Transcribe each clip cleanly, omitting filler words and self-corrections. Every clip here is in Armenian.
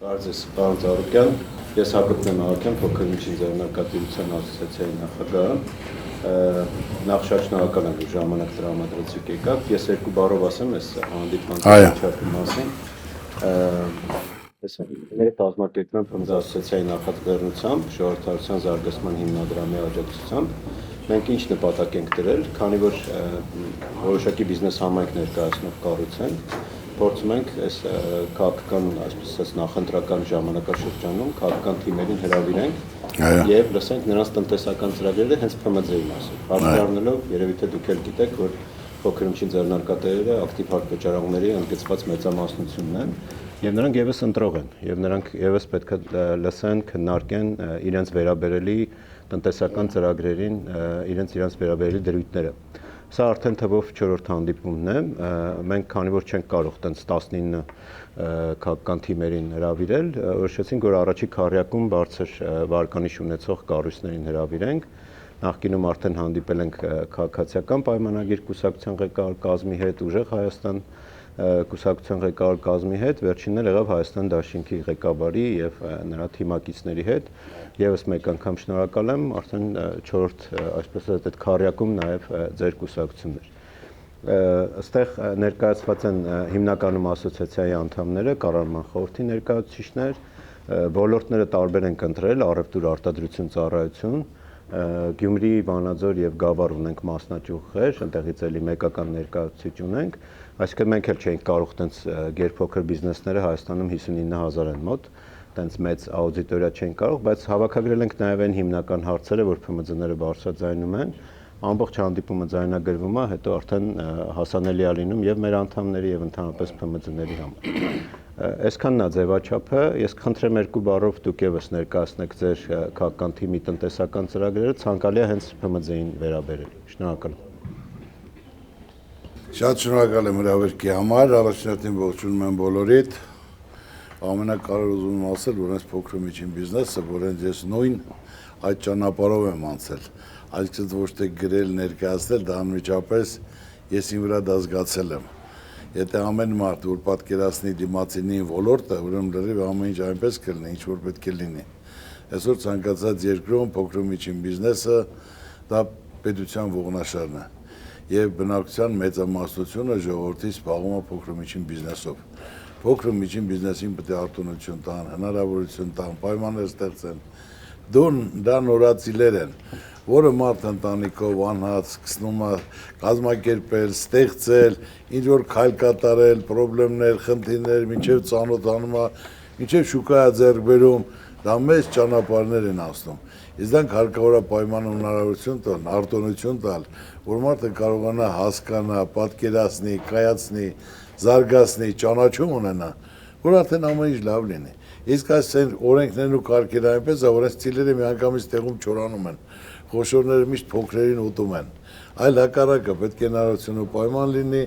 Կարծես, պարոն Ծառուկյան, ես Հակոբ Նեմարյան, փոքր միջին ձեռնարկատիրության ասոցիացիայի նախագահը, նախ շնորհակալ եմ, որ ժամանակ տրամադրեցիք եկաք, ես երկու բառով ասեմ այս հանդիպման ճարտարապետի մասին, Մեր կազմակերպման փնձ ասոցիացիայի նախաձեռնությամբ, ժողովրդավարության զարգացման հիմնադրամի աջակցությամբ, մենք ինչ նպատակ ենք դրել, քանի որ որոշակի բիզնես համայնք ներկայացնող կառույց ենք, փորձում ենք այս քաղաքական, այսպես ասած, նախընտրական ժամանակաշրջանում քաղաքական թիմերին հրավիրենք եւ լսենք նրանց տնտեսական ծրագրերը հենց ՓՄԶ-ի մասին։ Հաշվի առնելով, երևի թե դուք էլ գիտեք, որ փոքր միջին ձեռնարկատերերը ակտիվ հարկվճարողների ընդգծված մեծամասնությունն են եւ նրանք եւս ընտրող են եւ նրանք եւս պետք է լսեն, քննարկեն իրենց վերաբերելի տնտեսական ծրագրերին, իրենց վերաբերելի դրույթները։ Սա արդեն թվով 4-րդ հանդիպումն է, մենք քանի որ չենք կարող տենց 19 քաղաքական թիմերին հրավիրել, որոշեցինք, որ առաջի քառյակում բարձր վարկանիշ ունեցող կառույցներին հրավիրենք, նախկինում արդեն հանդիպել ենք քաղաքացիական պայմանագիր կուսակցության ղեկավար կազմի հետ, ուժեղ Հայաստան կուսակցության ղեկավար կազմի հետ, վերջինն եղավ Հայաստան Դաշինքի ղեկավարի եւ նրա թիմակիցների հետ, եւս մեկ անգամ շնորհակալ եմ, արդեն 4-րդ, այսպես ասած, այդ քառյակում նաեւ ձեր կուսակցություններ։ Այստեղ ներկայացված են հիմնականում ասոցիացիայի անդամները, կառավարման խորհրդի ներկայացուցիչներ, ոլորտները տարբեր են ընտրել, առևտուր, արտադրություն, ծառայություն, Գյումրի, Վանաձոր եւ Գավառ ունենք մասնաճյուղեր, այնտեղից էլի մեկական ներկայացուցիչ ունենք, այսինքն մենք էլ չենք կարող տենց գերփոքր բիզնեսները Հայաստանում 59000 են մոտ, տենց մեծ աուդիտորիա չենք կարող, բայց հավաքագրել ենք նաեւ այն հիմնական հարցերը, որ ՓՄԶ-ները բարձրաձայնում են, ամբողջ հանդիպումը ձայնագրվում է, հետո արդեն հասանելի է լինում եւ մեր անդամների եւ ընդհանրապես ՓՄԶ-ների համար։ Այսքանն է ձևաչափը, ես խնդրեմ երկու բառով դուք եւս ներկայացնեք ձեր քաղաքական թիմի տնտեսական ծրագրերը, ցանկալի է հենց ՓՄԶ-ին վերաբերել։ Շնորհակալ եմ։ Շատ շնորհակալ եմ հրավերքի համար, առաջնորդին ողջունում եմ բոլորիդ։ Ամենակարևորը ուզում եմ ասել, որ այս փոքր ու միջին բիզնեսը, որ հենց ես նույն այդ ճանապարհով եմ անցել, այսինքն ոչ թե գրել, ներկայացնել, դա անմիջապես ես իմ վրա դա զգացել եմ։ Եթե ամեն մարդ, որ պատկերացնի դիմացինի ոլորտը, ուրեմն լրիվ ամեն ինչ այնպես կլինի, ինչ որ պետք է լինի։ Այսօր ցանկացած երկրում փոքր ու միջին բիզնեսը դա պետության ողնաշարն է։ Եվ բնակչության մեծամասնությունը ժողովրդի զբաղվում է փոքր ու միջին բիզնեսով։ Փոքր ու միջին բիզնեսին պետք է արտոնություն տան, հնարավորություն տան, պայմաններ ստեղծեն։ Դա նորածիներ են, որը մարդ ընտանիքով անհաց սկսնում է կազմակերպել, ստեղծել, ինչ որ քայլ կատարել, խնդիրներ, խնդիրներ, մինչև ծանոթանում է, մինչև շուկա է ձեռք բերում, դա մեծ ճանապարհներ են անցնում։ Իսկ դրանք հարկավոր է պայմանը հնարավորություն տալ, արտոնություն տալ, որ մարդը կարողանա հասկանա, պատկերացնի, կայացնի, զարգացնի, ճանաչում ունենա, որ արդեն ամեն ինչ լավ լինի։ Իսկ այս օրենքներն ու կարգերը այնպես է, որ այս ծիլերը միանգամից տեղում չորանում են, խոշորները միշտ փոքրերին ուտում են, այլ հակառակը պետք է հնարավորություն ու պայման լինի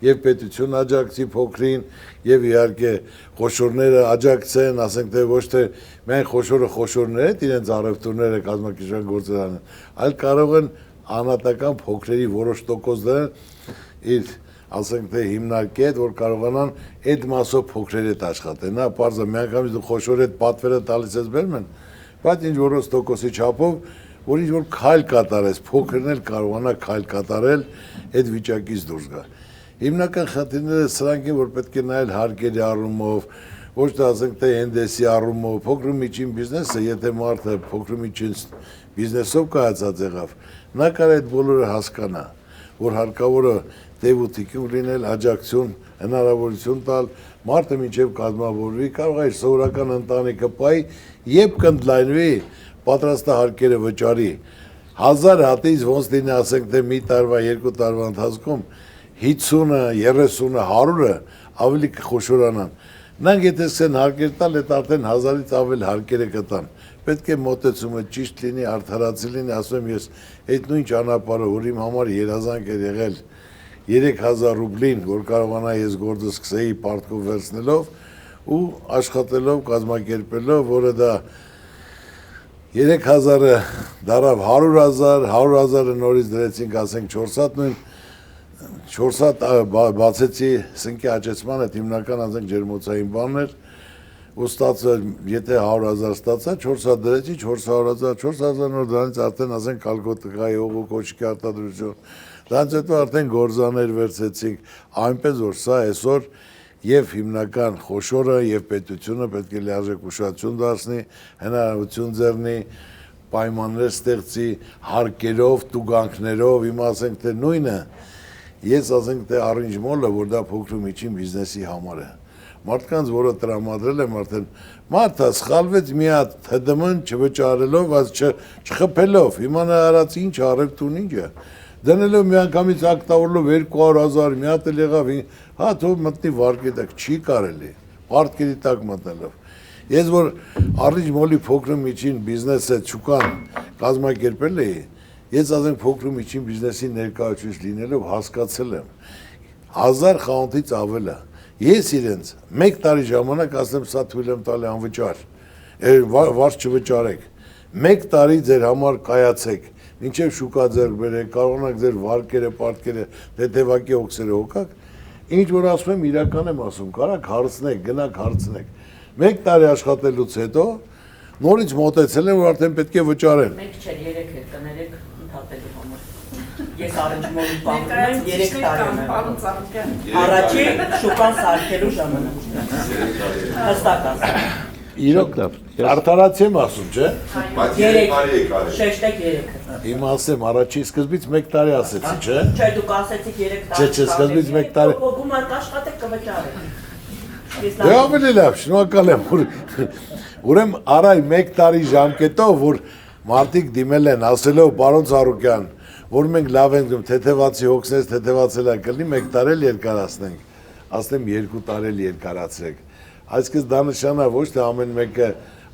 եւ պետություն աջակցի փոքրին եւ իհարկե խոշորները աջակցեն, ասենք թե ոչ թե միայն խոշորները իրենց առևտուրները կազմակերպական գործարան, այլ կարող են անհատական փոքրերի որոշ տոկոս դնել իր ասենք թե հիմնարկետ, որ կարողանան այդ մասով փոքրերի հետ աշխատեն, նա պարզը միանգամից դու խոշոր հետ պատվերը տալիս ես բերում են, բայց ինչ որոշ տոկոսի չափով, որ ինչ որ քայլ կատարես, փոքրն էլ կարողանա քայլ կատարել այդ վիճակից դուրս գա։ Հիմնական խնդիրները սրանք են, որ պետք է նայել հարկերի առումով, ոչ թե ասենք թե հենդեսի առումով, փոքր ու միջին բիզնեսը, եթե մարդը փոքր ու միջին բիզնեսով կայացած եղավ, նա կարող է այդ բոլորը հասկանա, որ հարկավոր է տև ու թիկուն լինել, աջակցություն, հնարավորություն տալ, մարդը մինչև կազմավորվի, կարող է սովորական ընտանիքը պայի, երբ կընդլայնվի, պատրաստ է հարկերը վճարի, 1000 հատից ոնց լինի, ասենք թե մի տարվա, երկու տարվա ընթացքում 50-ը, 30-ը, 100-ը ավելի կխոշորանան։ Նրանք եթե սկսեն հարկեր տալ, այդ արդեն 1000-ից ավել հարկերը կտան։ Պետք է մոտեցումը ճիշտ լինի, արդարացի լինի, ասում եմ ես, այդ նույն ճանապարհը, որ իմ համար երազանք էր եղել 3000 ռուբլին, որ կարողանա ես գործը սկսեի պարտքով վերցնելով ու աշխատելով, կազմակերպելով, որը դա 3000-ը դարավ 100,000, 100,000-ը նորից դրեցինք, ասենք 4 հատ, նույն 4 հատ բացեցի սնկի աճեցման, այդ հիմնական ասենք ջերմոցային բանն էր, ու ստացել, եթե 100,000 ստացա, 400 դրեցի, 400,000, 4,000 նոր դրանից արդեն ասեն կալկոտկայի հողու կոչքի արտադրություն, դրանից հետո արդեն գործաներ վերցեցինք, այնպես որ սա այսօր եւ հիմնական խոշորը եւ պետությունը պետք է լիարժեք ուշադրություն դարձնի, հնարավորություն ձեռնի, պայմաններ ստեղծի, հարկերով, տուգանքներով, հիմա ասենք թե նույնը, ես ասենք թե առինջմոլը, որ դա փոքր ու միջին բիզնեսի համար է։ Մարդկանց, որը տրամադրել եմ արդեն, մարդը սխալվեց մի հատ ՀԴՄ-ն չվճարելով, չխփելով, հիմա նա արած ինչ առևտուն ինչ է, դնելով մի անգամից ակտավորելով 200,000, մի հատ էլ եղավ, հա թող մտնի վարկի տակ, չի կարելի, պարտքերի տակ մտնելով։ Ես որ առիջմոլի փոքր ու միջին բիզնեսը չուկան կազմակերպել էի, ես ասենք փոքր ու միջին բիզնեսի ներկայացուցիչ լինելով հասկացել եմ 1000 խանութից ավել է։ Ես իրենց 1 տարի ժամանակ ասեմ սա թույլ եմ տալի անվճար, վարձ չվճարեք, 1 տարի ձեր համար կայացեք, մինչև շուկա ձեռք բերեք, կարողանաք ձեր վարկերը, պարտքերը, թեթևակի օքսերը հոգաք, ինչ որ ասում եմ իրական եմ ասում, կարաք հարցնեք, գնաք հարցնեք։ 1 տարի աշխատելուց հետո նորից մոտեցել եմ, որ արդեն պետք է վճարեն։ 1 չէ, 3 է, կներեք ընդհատելու համար։ Ես առնչմոլի պահում եմ 3 տարի։ Առաջի շուկան սարքելու ժամանակ։ Հստակ ասեմ։ Իրոք արդարացի եմ ասում, չէ։ 3 շեշտեք 3-ը։ Հիմա ասեմ, առաջի սկզբից 1 տարի ասեցի, չէ։ Չէ, դուք ասեցիք 3 տարի։ Չէ, սկզբից 1 տարի։ Գումար կաշխատեք կվճարեք։ Դե ավելի լավ, շնորհակալ եմ, ուրեմն առայ 1 տարի ժամկետով, որ մարդիկ դիմել են, ասելով պարոն Ծառուկյան, որ մենք լավ ենք դում, թեթևացի հոգսնես, թեթևացել է կլինի, 1 տարի էլ երկարացնենք, ասեմ 2 տարի էլ երկարացրեք, այսպես դա նշանա ոչ թե ամեն մեկը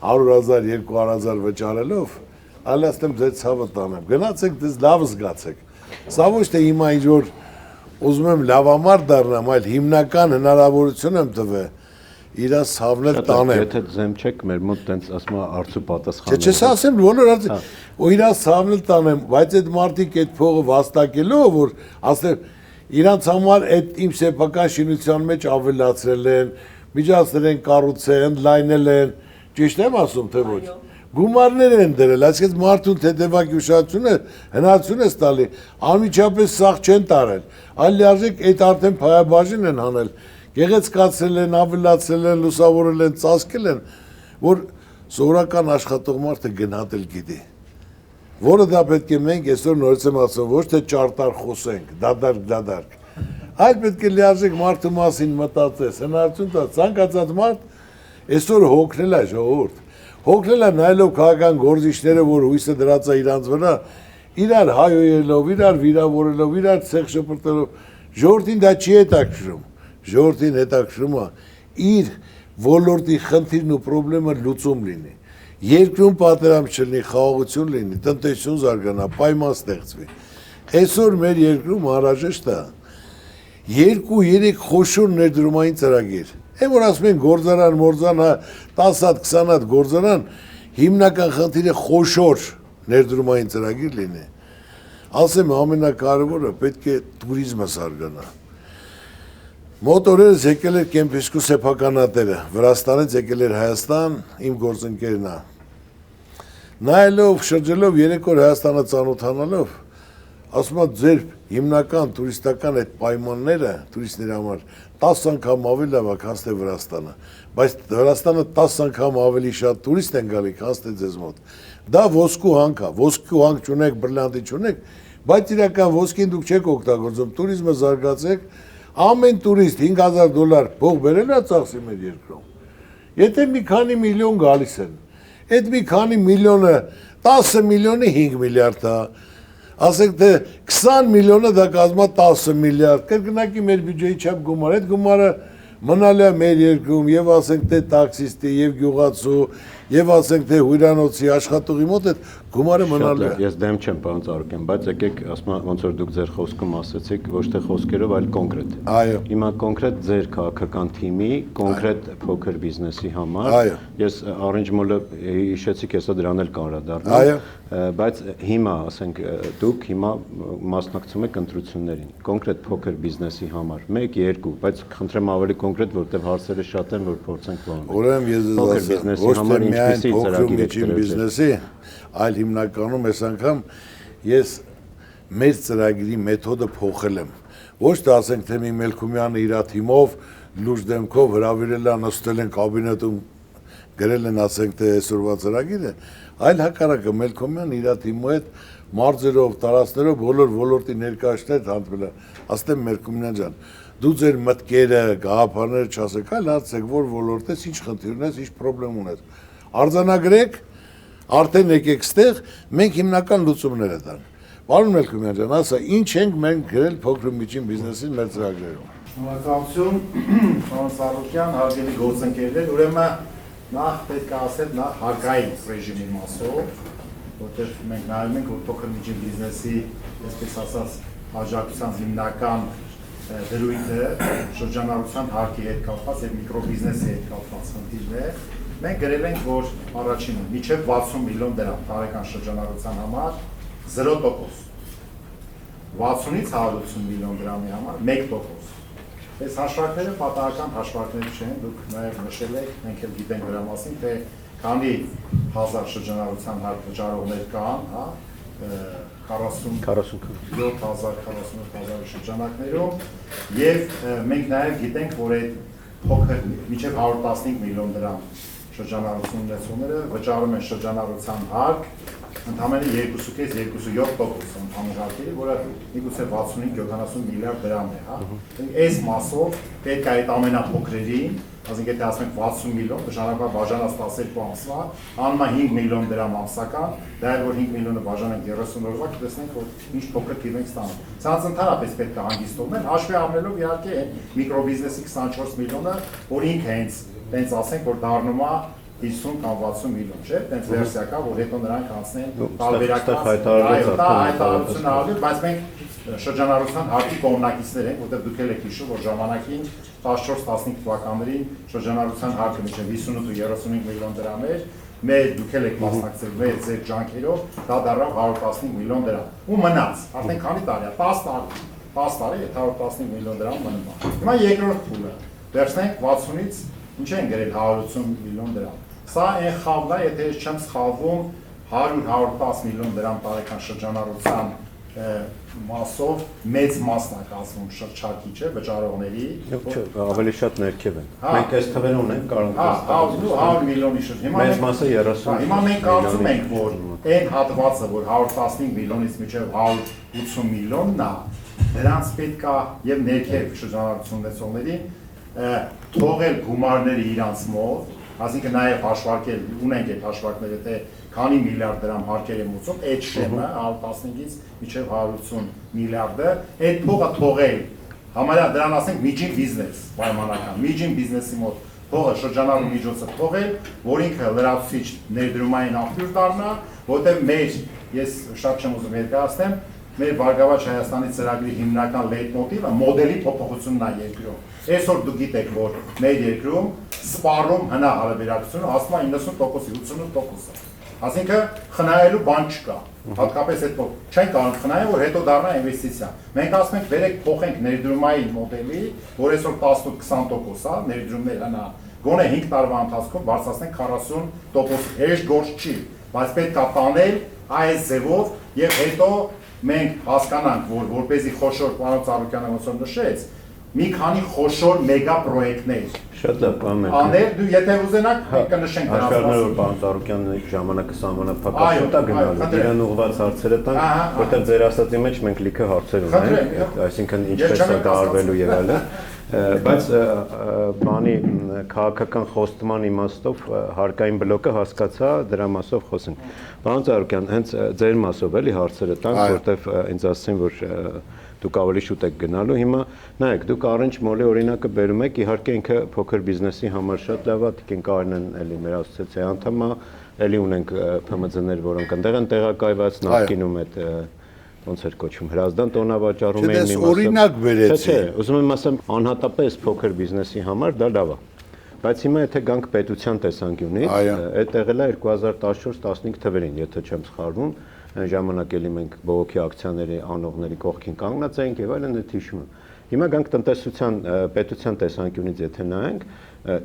100,000, 200,000 վճարելով, այլ ասեմ ձեր ցավը տանեմ, գնացեք դες լավ զգացեք, սա ոչ թե հիմա ինչ որ ուզում եմ լավամար դառնամ, այլ հիմնական հնարավորություն եմ տվել իրա սավնել տանեմ։ Եթե ձեմ չեք, մեր մոտ տենց ասում է արծու պատասխան։ Չէ, չես ասեմ, բոլոր ու իրա սավնել տանեմ, բայց այդ մարդիկ այդ փողը վաստակելով, որ ասեմ, իրանց համար այդ իմ սեփական շինության մեջ ավելացրել են, միջացրել են, կառուցել են, լայնել են, ճիշտ եմ ասում, թե ոչ։ Գումարներ են դրել, այսինքն մարդուն թեթևակի ուշադրությունը հնարավորություն է տալի, անմիջապես սաղ չեն տարել, այլ լիարժեք այդ արդեն փայաբաժին են հանել, գեղեցկացրել են, ավելացրել են, լուսավորել են, ծածկել են, որ սովորական աշխատող մարդը գնահատել գիտի, որը դա պետք է մենք այսօր նորից եմ ասում, ոչ թե ճարտար խոսենք, դադարք, այլ պետք է լիարժեք մարդու մասին մտածես, հնարավորություն տա, ցանկացած մարդ այսօր հոգնել է ժողովուրդ, հոգնել է նայելով քաղաքական գործիչները, որ հույսը դրած է իրանց վրա, իրար հայոյելով, իրար վիրավորելով, իրար ցեղ շպրտելով, ժողովրդին դա չի հետաքրքրում, ժողովրդին հետաքրքրում է իր ոլորտի խնդիրն ու խնդրումը լուծում լինի, երկրում պատերազմ չլինի, խաղաղություն լինի, տնտեսություն զարգանա, պայման ստեղծվի։ Այսօր մեր երկրում անհրաժեշտ է 2-3 խոշոր ներդրումային ծրագիր։ Այն որ ասում են գործարան, մորձան, 10 հատ, 20 հատ գործարան, հիմնական խնդիրը խոշոր ներդրումային ծրագիր լինի։ Ասեմ ամենակարևորը պետք է туриզմը զարգանա։ Մոտ օրերս եկել էր Կեմպեսկու սեփականատերը, Վրաստանից եկել էր Հայաստան, իմ գործընկերն է։ Նայելով, շրջելով 3 օր Հայաստանը ծանոթանալով, ասում է ձեր հիմնական տուրիստական այդ պայմանները տուրիստների համար 10 անգամ ավելի լավ է, քան թե Վրաստանը, բայց Վրաստանը 10 անգամ ավելի շատ տուրիստ են գալի, քան թե ձեզ մոտ։ Դա ոսկու հանք է, ոսկու հանք չունեք, բրիլյանտի չունեք, բայց իրական ոսկին դուք չեք օգտագործում, տուրիզմը զարգացեք, ամեն տուրիստ $5,000 փող բերել է ծախսի մեր երկրում։ Եթե մի քանի միլիոն գալիս են, այդ մի քանի միլիոնը 10 միլիոնը 5 միլիարդ է, ասենք թե 20 միլիոնը դա կազմա 10 միլիարդ, կրկնակի մեր բյուջեի չափ գումար, այդ գումարը մնալ է մեր երկրում եւ ասենք թե տաքսիստի եւ գյուղացու եւ ասենք թե հյուրանոցի աշխատողի մոտ այդ գումարը մնալու է։ Ես դեմ չեմ, պարոն Ծառուկյան, բայց եկեք ասում ոնց որ դուք ձեր խոսքում ասացիք, ոչ թե խոսքերով, այլ կոնկրետ։ Այո։ Հիմա կոնկրետ ձեր քաղաքական թիմի, կոնկրետ փոքր բիզնեսի համար, Այո։ ես Orange Mall-ը հիշեցիք, հեսա դրան էլ կանրադառնամ։ Այո։ Բայց հիմա, ասենք, դուք հիմա մասնակցում եք ընտրություններին, կոնկրետ փոքր բիզնեսի համար, 1-2, բայց խնդրեմ ավելի կոնկրետ, որտեղ հարցերը շատ են, որ փորձենք որոնել։ Ուրեմն ես ասեմ, ոչ թե միայն փոքր ու միջին բիզնեսի, այլ հիմնականում այս անգամ ես մեր ծրագրի մեթոդը փոխել եմ։ Ոչ թե ասենք թե մի Մելքումյանը իր թիմով լուրջ դեմքով հրավիրել է, նստել են կաբինետում գրել են ասենք թե այսօրվա ծրագիրը, այլ հակառակը Մելքումյանը իր թիմի հետ մարզերով, տարածքներով բոլոր ոլորտի ներկայացներ հանդիպել է։ Ասեմ Մելքումյան ջան, դու ձեր մտքերը, գաղափարները չասեք, այլ հարցեք, որ ոլորտ ես, ինչ խնդիր ունես, ինչ խնդրեմ ունես։ Արձանագրեք, արդեն եկեք ստեղ, մենք հիմնական լուծումներ ենք։ Պարոն Մելքումյան ջան, ասա, ինչ ենք մենք գրել փոքր ու միջին բիզնեսին մեր ծրագրերում։ Շնորհակալություն, պարոն Ծառուկյան, հարգելի գործընկերներ, ուրեմն նախ պետք է ասել նախ հարկային ռեժիմի մասով, որտեղ մենք նայում ենք, որ փոքր միջին բիզնեսի, այսպես ասած, աջակցության հիմնական դրույթը շրջանառության հարկի հետ կապված եւ միկրոբիզնեսի հետ կապված խնդիրն է։ Մենք գրել ենք, որ առաջինը մինչև 60 միլիոն դրամ տարեկան շրջանառության համար 0%, 60-ից 180 միլիոն դրամի համար 1%։ Այս հաշվարկները պատահական հաշվարկներ չեն, դուք նաև նշել եք, մենք էլ գիտենք դրա մասին, թե քանի հազար շրջանառության հարկ վճարողներ կան, հա, 47,000 շրջանակներում, եւ մենք նաև գիտենք, որ այդ փոքր մինչև 115 միլիոն դրամ շրջանառություն ունեցողները վճարում են շրջանառության հարկ ընդամենը 2.5-2.7% ընդհանուր հարկերի, որը միգուցե 65-70 միլիարդ դրամ է, հա։ Այս մասով պետք է այդ ամենափոքրերին, ասենք եթե ասենք 60 միլիոն, նշանակաբար բաժանած 12 ամսվա, անում է 5 միլիոն դրամ ամսական, դա էլ որ 5 միլիոնը բաժանենք 30 օրվա, կտեսնենք, որ ինչ փոքր թիվ ենք ստանում։ Սրանց ընդհանրապես պետք է հանգիստողներ, հաշվի առնելով իհարկե այն միկրոբիզնեսի 24 միլիոնը, որ ինքը հենց ասենք, որ դառնում է 50 կամ 60 միլիոն, չէ՞, տենց վերսիա կա, որ հետո նրանք անցնեն տարբերական հայտարարություն արել, բայց մենք շրջանառության հարկի կողմնակիցներ ենք, որտեղ դուք էլ եք հիշում, որ ժամանակին 14-15 թվականներին շրջանառության հարկը մինչև 58 ու 35 միլիոն դրամ էր, մեր դուք էլ եք մասնակցել մեր ձեր ջանքերով, դա դառավ 115 միլիոն դրամ։ Ու մնաց, արդեն քանի տարի է, 10 տարի, 115 միլիոն դրամ մնում է։ Հիմա երկրորդ փուլը, վերցնենք 60-ից ինչ են գրել 180 միլիոն դրամ։ Սա այն խավն է, եթե ես չեմ սխալվում, 100-110 միլիոն դրամ տարեկան շրջանառության մասով մեծ մասն է կազմում շրջակի, չէ, վճարողների։ Ավելի շատ ներքև են։ Մենք այս թվերը ունենք, կարող ենք 100 միլիոնի շուրջ։ Մեծ մասը 30։ Հիմա մենք կարծում ենք, որ այն հատվածը, որ 115 միլիոնից մինչև 180 միլիոնն է, դրանց պետք է եւ ներքև շրջանառություն ունեցողներին թողել գումարները իրանց մոտ, այսինքն նաև հաշվարկել, ունենք այդ հաշվարկները, թե քանի միլիարդ դրամ հարկեր եմ ուծում, այդ շեմը 115-ից մինչև 180 միլիարդը, այդ փողը թողել, համարյա դրան ասենք միջին բիզնես, պայմանական, միջին բիզնեսի մոտ փողը շրջանառու միջոցը թողել, որ ինքը լրացուցիչ ներդրումային աղբյուր դառնա, որտեղ մեր, ես շատ չեմ ուզում ներկայացնեմ, մեր Բարգավաճ Հայաստանի ծրագրի հիմնական լեյտմոտիվը մոդելի փոփոխությունն է երկրում։ Այսօր դուք գիտեք, որ մեր երկրում սպառում հնա հարաբերակցությունը հասնում է 90%-ի 88%-ը։ Այսինքն խնայելու բան չկա։ Հատկապես այդ չեն կարող խնայել, որ հետո դառնա ինվեստիցիա։ Մենք ասում ենք, վերեք փոխենք ներդրումային մոդելի, որ այսօր 18-20% է, ներդրումներ հնա, գոնե 5 տարվա ընթացքում բարձրացնենք 40%։ Հեշտ գործ չի, բայց պետք է տանել այս ձևով եւ հետո մենք հասկանանք, որ որպեսզի խոշոր պարոն Ծառուկյանը ոնց որ նշեց, մի քանի խոշոր մեգա պրոյեկտներ շատ լավ բան է։ Անել, դու եթե ուզենաք, մենք կնշենք դրանց մասին։ Հաշվարկները, որ պարոն Ծառուկյանը ժամանակը սահմանափակած շուտ է գնալու, իրան ուղղված հարցերը տանք, որտեղ ձեր ասածի մեջ մենք լիքը հարցեր ունենք, այսինքն ինչպես է դա արվելու եւ այլն։ Բայց բանի քաղաքական խոստման իմաստով հարկային բլոկը հասկացա, դրա մասով խոսենք։ Պարոն Ծառուկյան, հենց ձեր մասով էլի հարցերը տանք, որտեղ ինձ ասացին, որ դուք ավելի շուտ եք գնալու։ Հիմա նայեք, դուք Orange Mall-ի օրինակը բերում եք, իհարկե ինքը փոքր բիզնեսի համար շատ լավ է, Տիկին Կարինեն էլի մեր ասոցիացիայի անդամ է, էլի ունենք ՓՄԶ-ներ, որոնք այնտեղ են տեղակայված, նախկինում այդ ոնց էր կոչվում, հրազդան տոնավաճառում էին մի մասը։ Օրինակ վերեցի։ Չէ, ուզում եմ ասեմ, անհատապես փոքր բիզնեսի համար դա լավ է։ Բայց հիմա եթե գանք պետության տեսանկյունից, այդ եղել է 2014-15 թվերին, եթե չեմ սխալվում, այն ժամանակ էլի մենք բողոքի ակցիաների անողների կողքին կանգնած էինք եւ այլն, այդ հիշում եմ։ Հիմա գանք տնտեսության պետության տեսանկյունից եթե նայենք,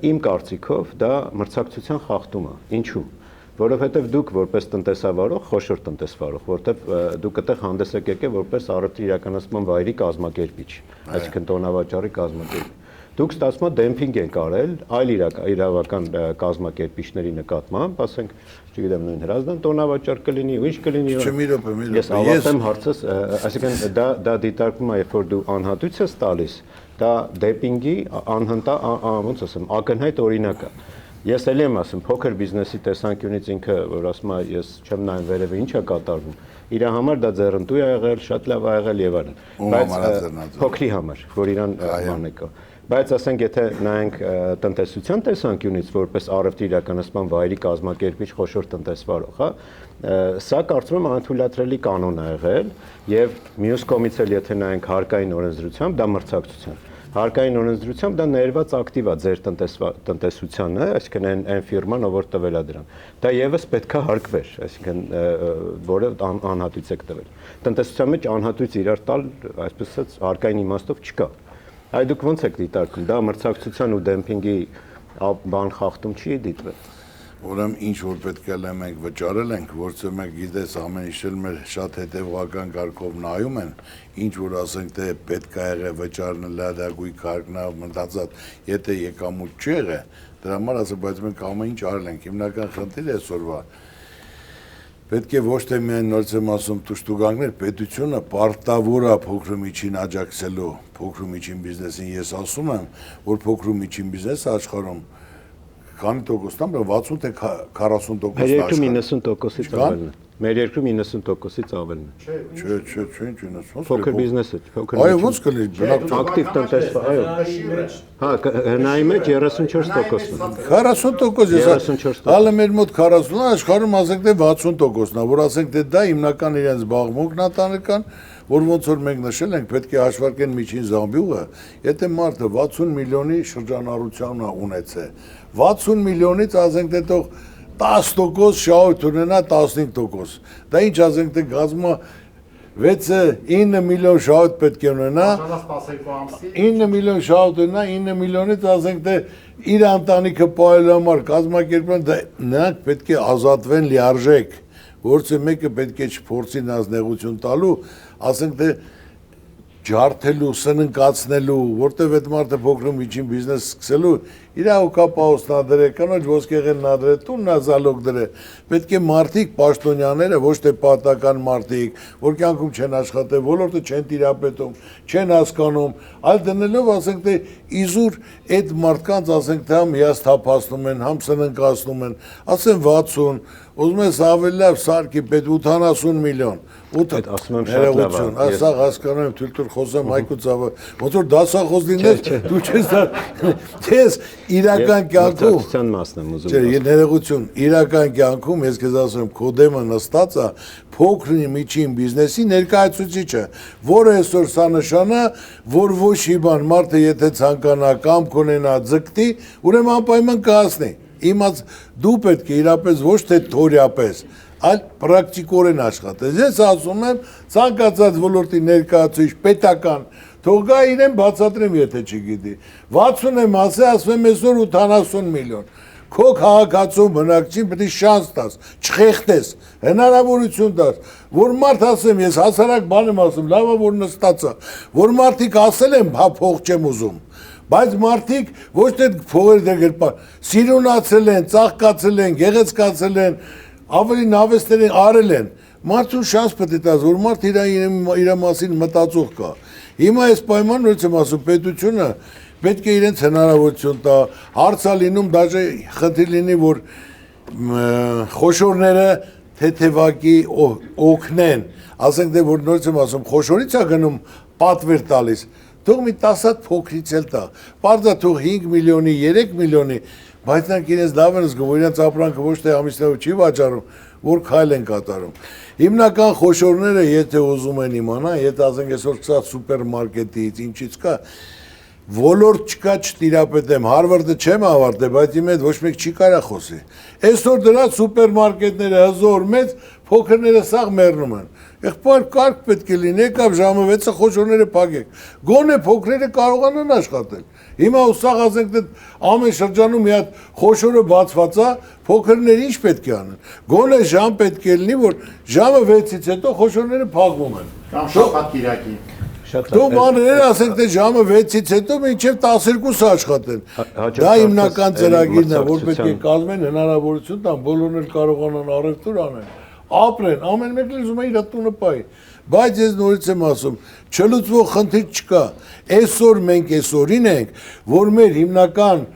իմ կարծիքով դա մրցակցության խախտում է։ Ինչու՞։ Որովհետև դուք որպես տնտեսավարող, խոշոր տնտեսվարող, որտեղ դուք այդտեղ հանդես եք եկել որպես առևտրի իրականացման վայրի կազմակերպիչ, այսինքն տոնավաճառի կազմակերպիչ։ Դուք ստացվում է դեմփինգ եք արել այլ իրավական կազմակերպիչների նկատմամբ, ասենք, չգիտեմ, նույն հրազդան տոնավաճառ կլինի, ու ինչ կլինի։ Ես ավարտեմ հարցս, այսինքն դա դիտարկվում է, երբ որ դու անհատույց ես տալիս, դա դեմփինգի ոնց ասեմ, ակնհայտ օրինակ է։ Ես էլի եմ ասում, փոքր բիզնեսի տեսանկյունից ինքը, որ ասում է, ես չեմ նայում վերևը ինչ է կատարվում, իր համար դա ձեռնտու է եղել, շատ լավ է եղել եւ այլն։ Բայց փոքրի համար, որ իրան բան է կա։ Բայց ասենք, եթե նայենք տնտեսության տեսանկյունից, որպես առևտրի իրականացման վայրի կազմակերպիչ խոշոր տնտեսվարող, հա, սա կարծում եմ անթույլատրելի կանոն է եղել եւ մյուս կողմից էլ եթե նայենք հարկային օրենսդրությամբ, դա մրցակցություն։ Հարկային օրենսդրությամբ դա ներված ակտիվ է ձեր տնտեսությանը, այսինքն այն ֆիրման, ով տվել է դրան։ Դա եւս պետքա հարկվեր, այսինքն որը անհատույց եք տվել։ Տնտեսության մեջ անհատույց իրար տալ, այսպես ասած, հարկային իմաստով չկա։ Այ դուք ո՞նց եք դիտարկում, դա մրցակցության ու դեմփինգի բան խախտում չի դիտվել։ Ուրեմն ինչ որ պետք է մենք վճարել ենք, որովհետեւ մենք գիտես ամեն ինչ էլ մեր շատ հետևողական կարգով նայում են, ինչ որ ասենք թե պետք է եղե վճարն լադագույք հարկնավ մտածած, եթե եկամուտ չեղե, դրա համար ասեմ, բայց մենք ամեն ինչ արել ենք, հիմնական խնդիրը այսօրվա պետք է ոչ թե միայն նորից եմ ասում տուշտուգանքներ, պետությունը պարտավոր է փոքր ու միջին աջակցելու փոքր ու միջին բիզնեսին, ես ասում եմ, որ փոքր ու միջին բիզնեսը աշխարհում քանի տոկոսն է, 60 թե 40%-ն է աշխարհում։ 90%-ից ավելն է։ Մեր երկրում 90%-ից ավելն է։ Չէ, ինչ 90%։ Փոքր բիզնեսը, փոքր։ Այո, ոնց կլինի, բնակ ակտիվ տնտեսվա, այո։ Հա, հնայի մեջ 34%-ն է։ 40% ես հալը մեր մոտ 40-ն է, աշխարհում ասենք թե 60%-ն է, որ ասենք թե դա հիմնական իրենց զբաղմունքն է տանեկան, որ ոնց որ մենք նշել ենք, պետք է հաշվարկեն միջին զամբյուղը, եթե մարդը 60 միլիոնի շրջանառություն ունեցե, 60 միլիոնից ասենք թե թող 10% շահույթ ունենա 15%։ Դա ինչ ասենք թե գազմա 6-9 միլիոն շահույթ պետք է ունենա։ 9 միլիոն շահույթ ունենա, 9 միլիոնից ասենք թե իր ընտանիքը պահելու համար կազմակերպան, նրանք պետք է ազատվեն լիարժեք, որը մեկը պետք է չփորձի նազնեղություն տալու, ասենք թե ջարդելու, սննկացնելու, որտեվ այդ մարդը փոքր ու միջին բիզնես սկսելու, իր հոգապահոս նադրե, կանոջ ոսկեղեն նադրե, տունն ազալոկ դրե, պետք է մարդիկ, պաշտոնյաները, ոչ թե պատական մարդիկ, որ կյանքում չեն աշխատել, ոլորտը չեն տիրապետում, չեն հասկանում, այլ դնելով, ասենք թե իզուր այդ մարդկանց, ասենք թե համ հիասթափացնում են, համ սննկացնում են, ասեն 60, ուզում ես ավելի լավ սարքի պետ 80 միլիոն, այդ ասում եմ շատ լավ է։ Ասա հասկանում եմ, թույլ խոսեմ Հայկու ծավը, ոնց որ դասախոս լինես, դու չես իրական կյանքում, մրցակցության մասն եմ ուզում։ Չէ, ներողություն, իրական կյանքում ես քեզ ասում եմ, քո դեմը նստած է փոքր ու միջին բիզնեսի ներկայացուցիչը, որը այսօր սա նշանա, որ ոչ մի բան մարդը եթե ցանկանա կամ կունենա ձգտի, ուրեմն անպայման կհասնի։ Իմաց դու պետք է իրապես ոչ թե թորիապես, այլ պրակտիկորեն աշխատես։ Ես ասում եմ, ցանկացած ոլորտի ներկայացուցիչ պետական թող գա իրեն բացատրեմ, եթե չգիտի։ 60 եմ ասել, ասում եմ այսօր 80 միլիոն։ Քո քաղաքացու բնակչին պետք է շանս տաս, չխեղդես, հնարավորություն տաս, որ մարդ ասեմ, ես հասարակ բան եմ ասում, լավ է որ նստած է, որ մարդիկ ասել են, հա փող չեմ ուզում, բայց մարդիկ ոչ թե փողեր դերգրպան, սիրունացել են, ծաղկացել են, գեղեցկացել են, ավելի նավեստեր են արել են, մարդուն շանս պետք է տաս, որ մարդ իր մասին մտածող կա։ Հիմա այս պայմանն ոնց եմ ասում, պետությունը պետք է իրենց հնարավորություն տա, հարցա լինում, դաժե խնդիր լինի, որ խոշորները թեթևակի օգնեն, ասենք թե որ նորից եմ ասում, խոշորից է գնում պատվեր տալիս, թող մի 10 հատ փոքրից էլ տա։ Պարզա թող 5 միլիոնի, 3 միլիոնի, բայց նրանք իրենց լավ են զգում, որ իրենց ապրանքը ոչ թե ամիսներով չի վաճառում, որ քայլ են կատարում։ Հիմնական խոշորները, եթե ուզում են իմանալ, եթե ասենք այսօր կսած սուպերմարկետից, ինչից կա, ոլորտ չկա չտիրապետեմ, Հարվարդը չեմ ավարտել, բայց իմ հետ ոչ մեկ չի կարա խոսի։ Այսօր դրա սուպերմարկետները հզոր մեծ, փոքրները սաղ մեռնում են։ Եղբայր կարգ պետք է լինի, եկավ ժամը 6-ը խոշորները փակեք։ Գոնե փոքրերը կարողանան աշխատել։ Հիմա ուսաղ ասենք դե ամեն շրջանում մի հատ խոշորը բացված է, փոքրները ինչ պետք է անեն։ Գոնե ժամ պետք է լինի, որ ժամը 6-ից հետո խոշորները փակվում են։ Կամ շաբաթ կիրակի։ Դու մանրեր ասենք թե ժամը 6-ից հետո մինչև 12-ը աշխատեն։ Դա հիմնական ծրագիրն է, որ պետք է կազմեն հնարավորություն տան, բոլորն էլ կարողանան առևտուր անեն, ապրեն, ամեն մեկն ուզում է իր տունը պահի։ Բայց ես նորից եմ ասում, չլուծվող խնդիր չկա։ Այսօր մենք այսօրին ենք, որ մեր հիմնական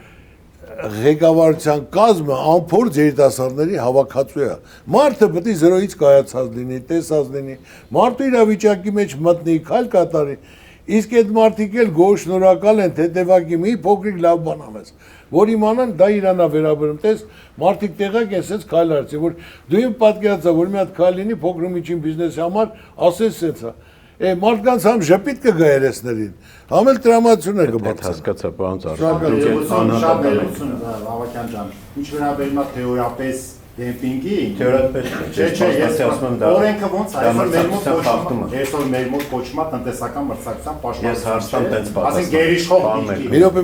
ղեկավարության կազմը անփորձ երիտասարդների հավաքածու է։ Մարդը պետք է զրոյից կայացած լինի, տեսած լինի, մարդու իրավիճակի մեջ մտնի, քայլ կատարի։ Իսկ այդ մարդիկ էլ գոհ շնորհակալ են, թե տևակի մի փոքրիկ լավ բան անես, որ իմանան դա իրանա վերաբերում։ Տես մարդիկ տեղակ են սենց քայլ արեցի, որ դու իմ պատկերացա, որ մի հատ քայլ լինի փոքր ու միջին բիզնեսի համար, ասես սենց է։ Մարդկանց համ ժպիտ կգա երեսներին, համ էլ տրամադրություն է կբացի։ Հասկացա, պարոն Շատ ներողություն, Ավակյան ջան, ինչ վերաբերում է թեորիապես դեմպինգին, Չէ, ասում եմ դա օրենքը ոնց է, այսօր մեր մոտ կոչվում է տնտեսական մրցակցության պաշտպանություն։ Ես հարցամ տենց պատասխան։ Ասենք գերիշխող դիրքի։ Մի րոպե,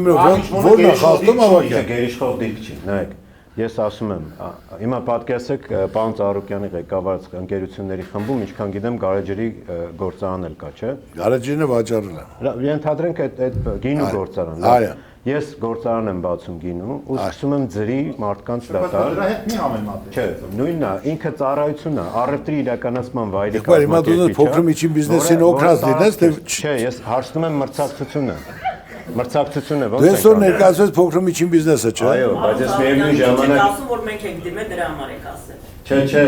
ո՞րն է խախտում Ավակյան։ Գերիշխող դիրք չի, նայեք։ Ես ասում եմ, հիմա պատկերացեք պարոն Ծառուկյանի ղեկավարած ընկերությունների խմբում, ինչքան գիտեմ, գարեջրի գործարան էլ կա, չէ՞։ Գարեջրինը վաճառել է։ Ենթադրենք այդ գինու գործարան։ Այո։ Ես գործարան եմ բացում գինու ու սկսում եմ ձրի մարդկանց դատալ։ Դրա հետ մի համեմատել։ Չէ, նույնն է, ինքը ծառայությունն է, առևտրի իրականացման վայրի Եղբայր, հիմա դու փոքր միջին բիզնեսին օգնած լինես, թե Չէ, ես հարցնում եմ մրցակցությունը։ Մրցակցությունը ո՞նց է։ դու այսօր ներկայացրես փոքր միջին բիզնեսը, չէ՞։ Այո, բայց ես միևնույն ժամանակ ասում որ մենք ենք դիմել դրա համար եք ասել։ Չէ,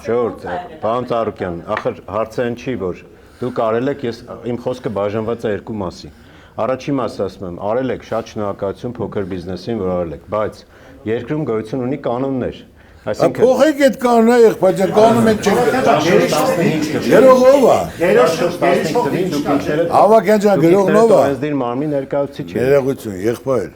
ժողովուրդ, պարոն Ծառուկյան, ախր հարցը այն չի, որ դու կարել եք, ես իմ խոսքը բաժանված է երկու մասի։ Առաջին մասը ասում եմ, արել եք շատ շնորհակալություն փոքր բիզնեսին, որ արել եք, բայց երկրում գոյություն ունի կանոններ։ Այսինքն փոխեք այդ կանոնը, եղբայր ջան, կանոնը մենք չենք։ Գրողով է։ Ավակյան ջան, գրողնով է։ Օրենսդիր մարմնի ներկայացուցիչ եք։ Ներողություն, եղբայր,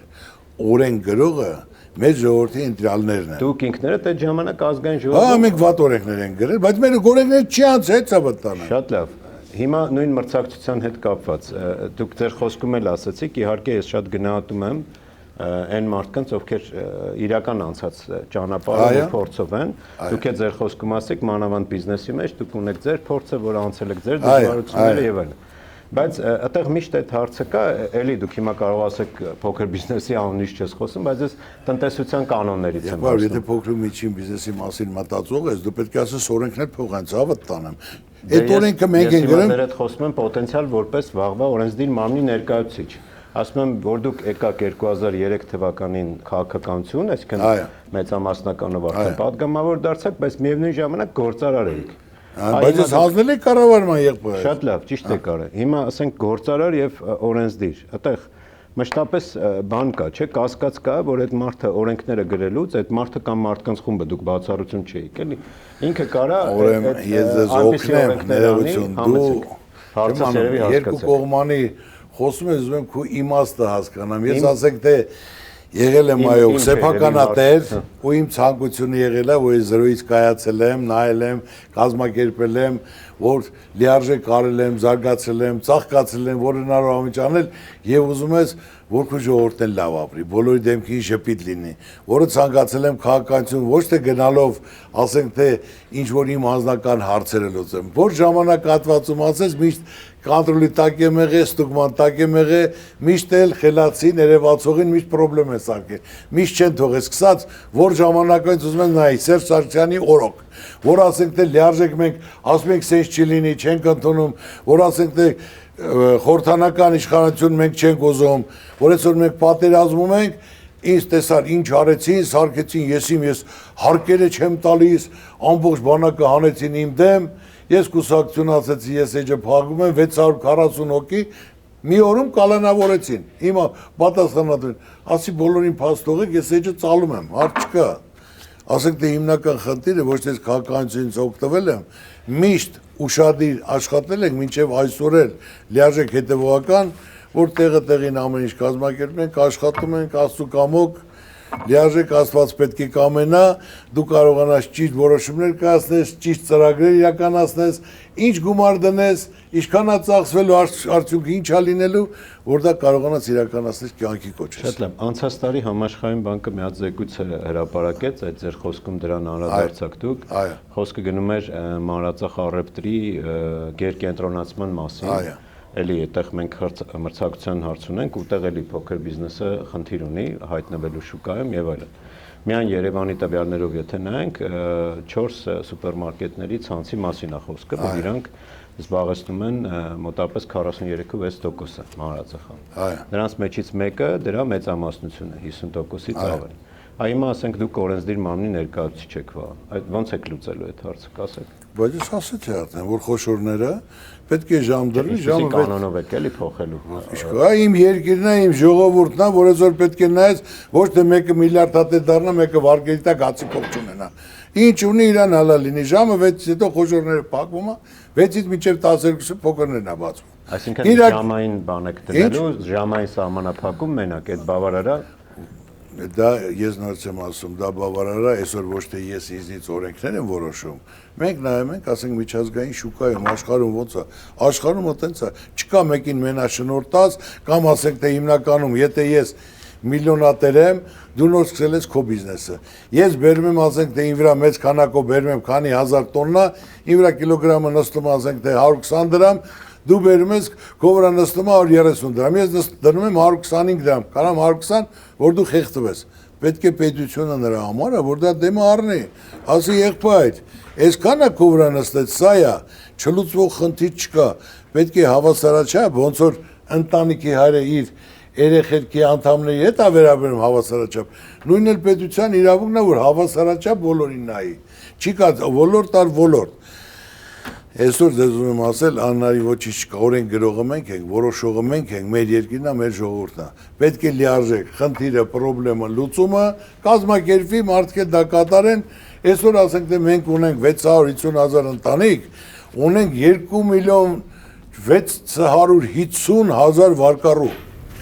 օրենք գրողը մեր ժողովրդի ինտեգրալներն են։ Դուք ինքներդ այդ ժամանակ ազգային Հա, ժողովում մենք վատ օրենքներ են գրել, բայց մեր օրենքները չի անցել ցավտանը։ Շատ լավ։ Հիմա նույն մրցակցության հետ կապված դուք ձեր խոսքում էլ ասացիք, իհարկե ես շատ գնահատում եմ այն մարդկանց, ովքեր իրական անցած ճանապարհով ու փորձով են, դուք էլ ձեր խոսքում ասեք մանավանդ բիզնեսի մեջ դուք ունեք ձեր փորձը, որ անցել եք ձեր դժվարությունները եւ այլն։ Բայց այդտեղ միշտ այդ հարցը կա, էլի դուք հիմա կարող ասեք փոքր բիզնեսի անունից չես խոսում, բայց ես տնտեսության կանոններից եմ խոսում։ Եթե փոքր ու միջին բիզնեսի մասին մտածող ես, դու պետք է ասես օրենքներ փոխեն, ցավը տանեմ։ Այդ օրենքը մենք ենք գրել։ Ես հետ խոսում եմ պոտենցիալ որպես վաղվա օրենսդիր մարմնի ներկայացուցիչ։ Ասում եմ, որ դուք եկաք 2003 թվականին քաղաքականություն, այսինքն մեծամասնականով արդեն պատգամավոր դարձաք, բայց միևնույն ժամանակ գործարար էիք։ Բայց ես հանձնել եք կառավարման եղբայր։ Շատ լավ, ճիշտ եք արել։ Հիմա ասենք գործարար եւ օրենսդիր։ Այդտեղ մշտապես բան կա, չէ՞, կասկած կա, որ այդ մարդը օրենքները գրելուց, այդ մարդը կամ մարդկանց խումբը դուք բացառություն չէիք, էլի։ Ինքը կարա Ուրեմն ես ձեզ օգնեմ, ներողություն, դու հարցը երևի հասկացաք։ Երկու կողմանի խոսում ես, ուզում եմ քո իմաստը հասկանամ։ Ես ասենք թե եղել եմ այո սեփականատեր ու իմ ցանկությունը եղել է որ ես զրոյից կայացել եմ, նայել եմ, կազմակերպել եմ, որ լիարժեք արել եմ, զարգացել եմ, ծաղկացել եմ, որ հնարավոր անել եւ ուզում ես որ քո ժողովուրդն լավ ապրի, բոլորի դեմքին շփիտ լինի, որը ցանկացել եմ քաղաքականություն ոչ թե գնալով, ասենք թե ինչ որ իմ անձնական հարցերը լուծեմ, որ ժամանակահատվածում ասես միշտ կոնտրոլի տակ եմ եղել, ստուգման տակ եմ եղել, միշտ էլ խելացի ներևացողին միշտ խնդրեմ է սարքել, միշտ չեն թողել, սկսած որ ժամանակից ուզում են նայ Սերժ Սարգսյանի օրոք, որ ասենք թե լիարժեք մենք ասում ենք սենց չի լինի, չենք ընդունում, որ ասենք թե խորհրդանական իշխանություն մենք չենք ուզում, որ այսօր մենք պատերազմում ենք, ինձ տեսար ինչ արեցին, սարքեցին ես հարկերը չեմ տալիս, ամբողջ բանակը հանեցին իմ դեմ, Ես կուսակցություն ասեցի, ես էջը փակում եմ 640 հոգի մի օրում կալանավորեցին։ Հիմա պատասխանատուն, ասի բոլորին փաստողեք, ես էջը ծալում եմ, հարց չկա։ Ասենք թե հիմնական խնդիրը ոչ թե քաղաքականությունից օգտվել եմ, միշտ ուշադիր աշխատել ենք մինչև այսօր էլ լիարժեք հետևողական, որ տեղը տեղին ամեն ինչ կազմակերպում ենք, աշխատում ենք, Աստծու կամոք, լիարժեք Աստված պետք է կամենա, դու կարողանաս ճիշտ որոշումներ կայացնես, ճիշտ ծրագրեր իրականացնես, ինչ գումար դնես, ինչքան է ծախսվելու, արդյունքը ինչ է լինելու, որ դա կարողանաս իրականացնել կյանքի կոչես։ Շատ լավ, անցած տարի համաշխարհային բանկը մի հատ զեկույց հրապարակեց, այդ ձեր խոսքում դրան անդրադարձակ դուք, խոսքը գնում էր մանրածախ առևտրի գերկենտրոնացման մասին։ Էլի այդտեղ մենք մրցակցության հարց ունենք, ուտեղ էլի փոքր բիզնեսը խնդիր ունի հայտնվելու շուկայում եւ այլն։ Միայն Երևանի տվյալներով եթե նայենք 4 սուպերմարկետների ցանցի մասին է խոսքը, որ իրանք զբաղեցնում են մոտավորապես 43.6% մանրածախան։ Նրանց մեջից մեկը դրա մեծամասնությունն է, 50%-ից ավել։ Հիմա ասենք դուք օրենսդիր մարմնի ներկայացուցիչ եք վաղ։ Այդ ո՞նց եք լուծելու այդ հարցը, կասեք։ Բայց ես ասեցի արդեն, որ խոշորները պետք է ժամ դրվի, ժամը կանոնով եք էլի փոխելու։ Իսկ իմ երկիրն է, իմ ժողովուրդն է, որ այսօր պետք է նայես, ոչ թե մեկը միլիարդ հատ է դառնա, մեկը վարկերի տակ հացի փող չունենա։ Ինչ ունի իրան հալա լինի, ժամը 6-ից հետո խոշորները փակվում է, 6-ից մինչև 12-ը փոքրներն է բացվում։ Այսինքն ժամային բան եք դնելու, ժամային սահմանափակում մենակ այդ բավարար է։ Դա ես նորից եմ ասում, դա բավարար է, այսօր ոչ թե ես ինձնից օրենքներ եմ որոշում։ Մենք նայում ենք, ասենք միջազգային շուկայում, աշխարհում ոնց է, աշխարհում այտենց է, չկա մեկին մենաշնորհտած, կամ ասենք թե հիմնականում, եթե ես միլիոնատեր եմ, դու նոր սկսել ես քո բիզնեսը։ Ես բերում եմ, ասենք թե ինձ վրա մեծ քանակով բերում եմ, քանի 1000 տոննա, ինձ վրա կիլոգրամը նստում, ասենք թե 120 դրամ, դու բերում ես քո վրա նստում է 130 դրամ, ես դնում եմ 125 դրամ, կարամ 120, որ դու խեղդվես։ Պետք է պետությունը նրա համար է, որ դա դեմը առնի, ասի եղբայր, այսքան է քո վրա նստեց, սա է, չլուծվող խնդիր չկա, պետք է հավասարաչափ, ոնց որ ընտանիքի հայրը իր երեխեքի անդամների հետ է վերաբերում հավասարաչափ, նույնն էլ պետության իրավունքն է, որ հավասարաչափ բոլորին նայի, չի կա ոլորտ առ ոլորտ։ Այսօր ձեզ ուզում եմ ասել, անհնարի ոչինչ չկա, օրենք գրողը մենք ենք, որոշողը մենք ենք, մեր երկիրն է, մեր ժողովուրդն է։ Պետք է լիարժեք խնդիրը, խնդրեմը, լուծումը կազմակերպվի, մարդիկ դա կատարեն։ Այսօր ասենք թե մենք ունենք 650,000 ընտանիք, ունենք 2,650,000 վարկառու։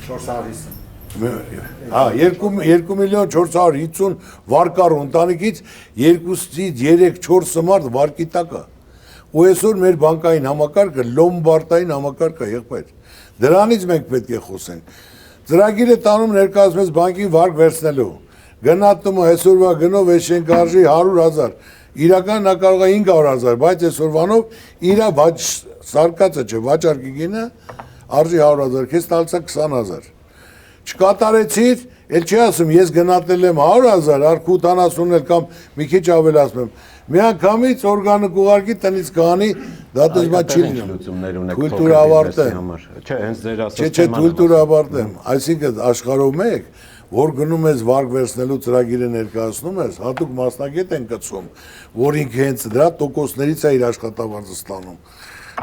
450։ 2,450,000 վարկառու ընտանիքից 2-ից 3-4 մարդ վարկի տակ է։ Ու այսօր մեր բանկային համակարգը լոմբարդային համակարգ է, եղբայր։ Դրանից մենք պետք է խոսենք։ Ծրագիրը տանում ներկայացնում ես բանկին վարկ վերցնելու։ Գնահատումը այսօրվա գնով էշենք արժի 100,000, իրական նա կարող է 500,000, բայց այսօրվանով իր սարկածը չէ, վաճառքի գինը արժի 100,000, քեզ տալցա 20,000։ Չկատարեցիր, էլ չի ասում, ես գնահատել եմ 100,000, արք 80 էլ կամ մի քիչ ավելացնում եմ։ Միանգամից օրգանիկ ուղարկի տնից կանի, դա դժվար չի լինում։ Թույլ տուր ավարտեմ։ Չէ, հենց ձեր ասած Չէ, թույլ տուր ավարտեմ։ Այսինքն աշխարհով մեկ, որ գնում ես վարկ վերցնելու ծրագիրը ներկայացնում ես, հատուկ մասնագետ են կցում, որ ինքը հենց դրա տոկոսներից է իր աշխատավարձը ստանում։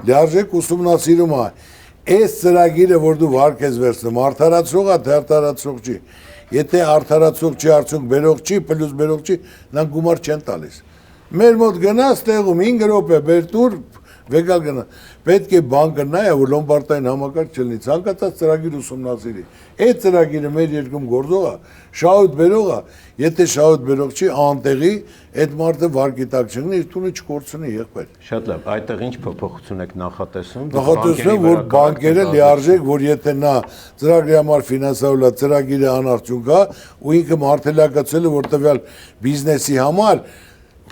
Լիարժեք ուսումնասիրում է։ Այս ծրագիրը, որ դու վարկ ես վերցնում, արդարացող է, թե արդարացող չի։ Եթե արդարացող չի, արդյունք բերող չի, պլյուս բերող չի, նրանք գումար չեն տալիս։ Մեր մոտ գնաց տեղում 5 րոպե բեր տուր, վեկալ գնա։ Պետք է բանկը նայ, որ լոմբարդային համակարգ չլինի, ցանկացած ծրագիր ուսումնասիրի։ Այդ ծրագիրը մեր երկրում գործող է, շահույթ բերող է, եթե շահույթ բերող չի, անտեղի այդ մարդը վարկի տակ չգնի, իր տունը չկորցնի, եղբայր։ Շատ լավ, այդտեղ ինչ փոփոխություն եք նախատեսում։ Նախատեսում, որ բանկերը լիարժեք, որ եթե նա ծրագրի համար ֆինանսավորել է, ծրագիրը անարդյունք է, ու ինքը մարտելակացել է, որ տվյալ բիզնեսի համար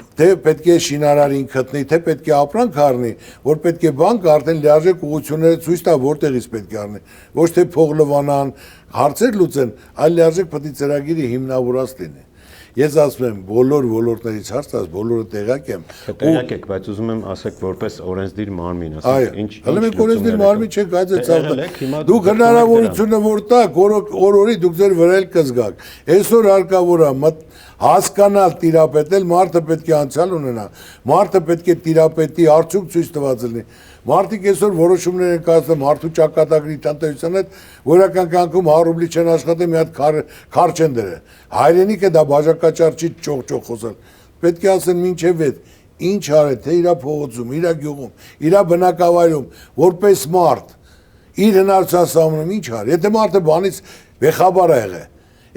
թե պետք է շինարարին գտնի, թե պետք է ապրանք առնի, որ պետք է բանկը արդեն լիարժեք ուղղությունները ցույց տա, որտեղից պետք է առնի, ոչ թե փող լվանան, հարցեր լուծեն, այլ լիարժեք պետք է ծրագիրը հիմնավորած լինի։ Ես ասում եմ բոլոր ոլորտներից հարցած, բոլորը տեղակ եմ։ Տեղակ եք, բայց ուզում եմ ասեք որպես օրենսդիր մարմին, Այո, ասեք հələ մենք օրենսդիր մարմին չենք այցեցած։ Դուք Դուք հնարավորությունը որ տաք, օրորի դուք ձեր վրա էլ կզգաք։ Այսօր հարկավոր է հասկանալ տիրապետել, մարդը պետք է անցյալ ունենա, մարդը պետք է տիրապետի արդյունք ցույց տված լինի։ Մարդիկ այսօր որոշումներ են կայացնում մարդու ճակատագրի տնտեսության հետ, որական կյանքում 100 ռուբլի չեն աշխատում, մի հատ քար չեն դրել։ Հայրենիքը դա բաժակաճառ չի ճոխ խոսել։ Պետք է ասեն մինչև այդ ինչ արել, թե իրա փողոցում, իրա գյուղում, իրա բնակավայրում, որպես մարդ իր հնարավորության սահմանում ինչ արել։ Եթե մարդը բանից վեխաբար է եղել,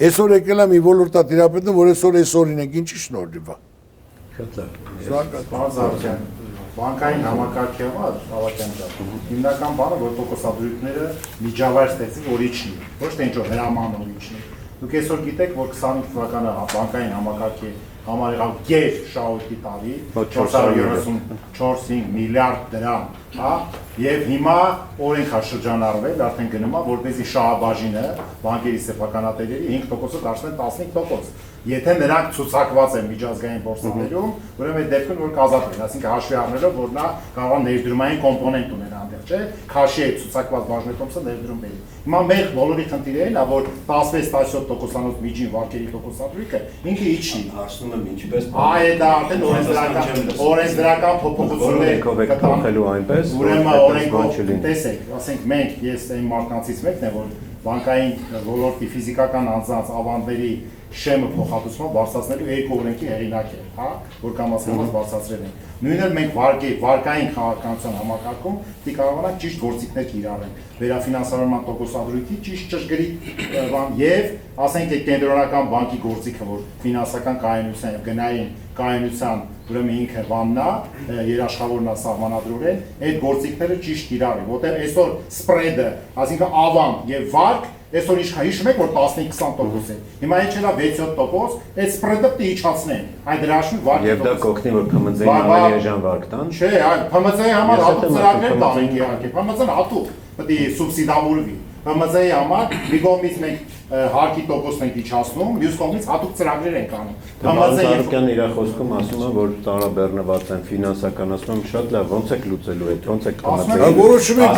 այսօր եկել է մի ոլորտա տիրապետում, որ այսօրին ենք ինչի շնորհիվ է։ Շատ լավ։ Զարգացան բանկային համակարգի համար ավակյան դա հիմնական բանը որ տոկոսադրույքները միջավայր ստեղծի որ իջնի ոչ թե ինչ-որ հրամանով իջնի դուք այսօր գիտեք որ 25 թվականը բանկային համակարգի համար եղավ գեր շահույթի տարի 434 միլիարդ դրամ հա եւ հիմա օրենք է շրջանառվել արդեն գնում է որպեսզի շահաբաժինը բանկերի սեփականատերերի 5%-ը դարձնեն 15%։ Եթե նրանք ցուցակված են միջազգային բորսաներում, ուրեմն այդ դեպքում որ կազատվեն, այսինքն հաշվի առնելով որ նա կարող է ներդրումային կոմպոնենտ ուներ այնտեղ, չէ՞, քաշի այդ ցուցակված բաժնետոմսը ներդրում բերի։ Հիմա մեր բոլորի խնդիրը այն է, որ 16-17%-անոց միջին վարկերի տոկոսադրույքը ինքը իջնի։ Հարցնում եմ ինչպես։ Այ դա արդեն օրենսդրական փոփոխություններ կփոխելու այնպես, ուրեմն օրենքով տեսեք, ասենք մենք ես այն մարդկանցից մեկն եմ, որ բանկային ոլորտի ֆիզիկական անձանց ավանդների շեմը փոխհատուցումը բարձրացնելու երկու օրենքի հեղինակ է, հա, որ կամաց բարձրացրել են։ Նույնը մենք վարկային քաղաքականության համակարգում պիտի կարողանանք ճիշտ գործիքներ կիրառել, վերաֆինանսավորման տոկոսադրույքի ճիշտ ճշգրիտ բան եւ ասենք կենտրոնական բանկի գործիքը, որ ֆինանսական կայունության եւ գնային կայունության ուրեմն ինքը բանն է, երաշխավորն է սահմանադրորեն, այդ գործիքները ճիշտ կիրառի, որտեղ այսօր սպրեդը, այսինքն ավան եւ վարկ այսօր հիշում եք որ 15-20% է։ Հիմա ինչ էլա 6-7%, այդ սպրեդը պիտի իջացնեն։ Այն դրա հաշվի վարկի Եվ դա կօգնի որ ՓՄԶ-ին ավելի էժան վարկ տան։ Չէ, այ ՓՄԶ-ի համար հատուկ ծրագրեր տանենք իհարկե։ ՓՄԶ-ն հատուկ պիտի սուբսիդավորվի։ ՊՄԶ-ի համար մի կողմից մենք հարկի տոկոսն ենք իջացնում, մյուս կողմից հատուկ ծրագրեր ենք անում։ ՊՄԶ-ն իր խոսքում ասում է, որ տարաբեռնված են ֆինանսականացնում, շատ լավ, ոնց եք լուծելու այդ, ոնց եք ՊՄԶ-ը որոշում եք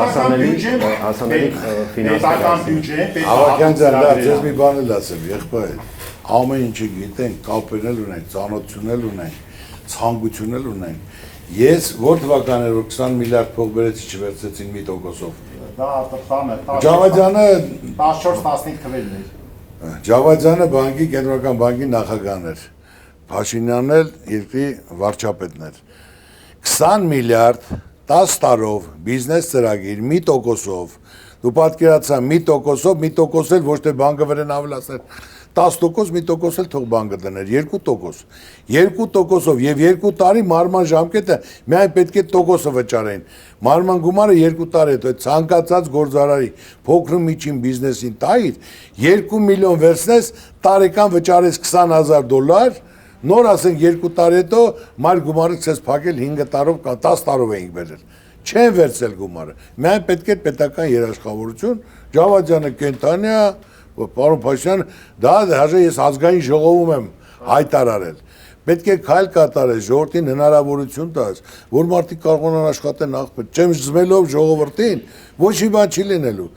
հասանելի ֆինանսական բյուջե, Ավակյան ջան, լավ, ձեզ մի բան էլ ասեմ, եղբայր, ամեն ինչը գիտենք, կապերել ունենք, ծանոթությունել ունենք, ցանկություն էլ ունենք։ Ես որ թվականներ որ 20 միլիարդ փող բերեցի չվերցեցին մի տոկոսով։ Դա տանը Ջավադյանը 14-15 թվերն էր։ Ջավադյանը բանկի կենտրոնական բանկի նախագահն էր։ Փաշինյանն էլ երկրի վարչապետն էր։ 20 միլիարդ 10 տարով բիզնես ծրագիր մի տոկոսով դու պատկերացա մի տոկոսով մի տոկոս էլ ոչ թե բանկը վրան ավելացներ 10% մի տոկոս էլ թող բանկը դներ 2%ով եւ 2 տարի մարման ժամկետը միայն պետք է տոկոսը վճարեն մարման գումարը 2 տարի հետո ցանկացած գործարարի փոքր ու միջին բիզնեսին տայիր 2 միլիոն վերցնես տարեկան վճարես $20,000 նոր ասենք 2 տարի հետո մար գումարը ցես փակել 5 տարով կամ 10 տարով էինք բերել չեն վերցել գումարը միայն պետք է պետական երաշխավորություն Ջավադյանը կենտանի է Պարոն Փաշինյան, դա հաշվի ես ազգային ժողովում եմ հայտարարել։ Պետք է քայլ կատարել, ժողովրդին հնարավորություն տաս, որ մարդիկ կարողանան աշխատեն աղբեր։ Չեմ զմելով ժողովրդին, ոչ մի բան չի լինելու։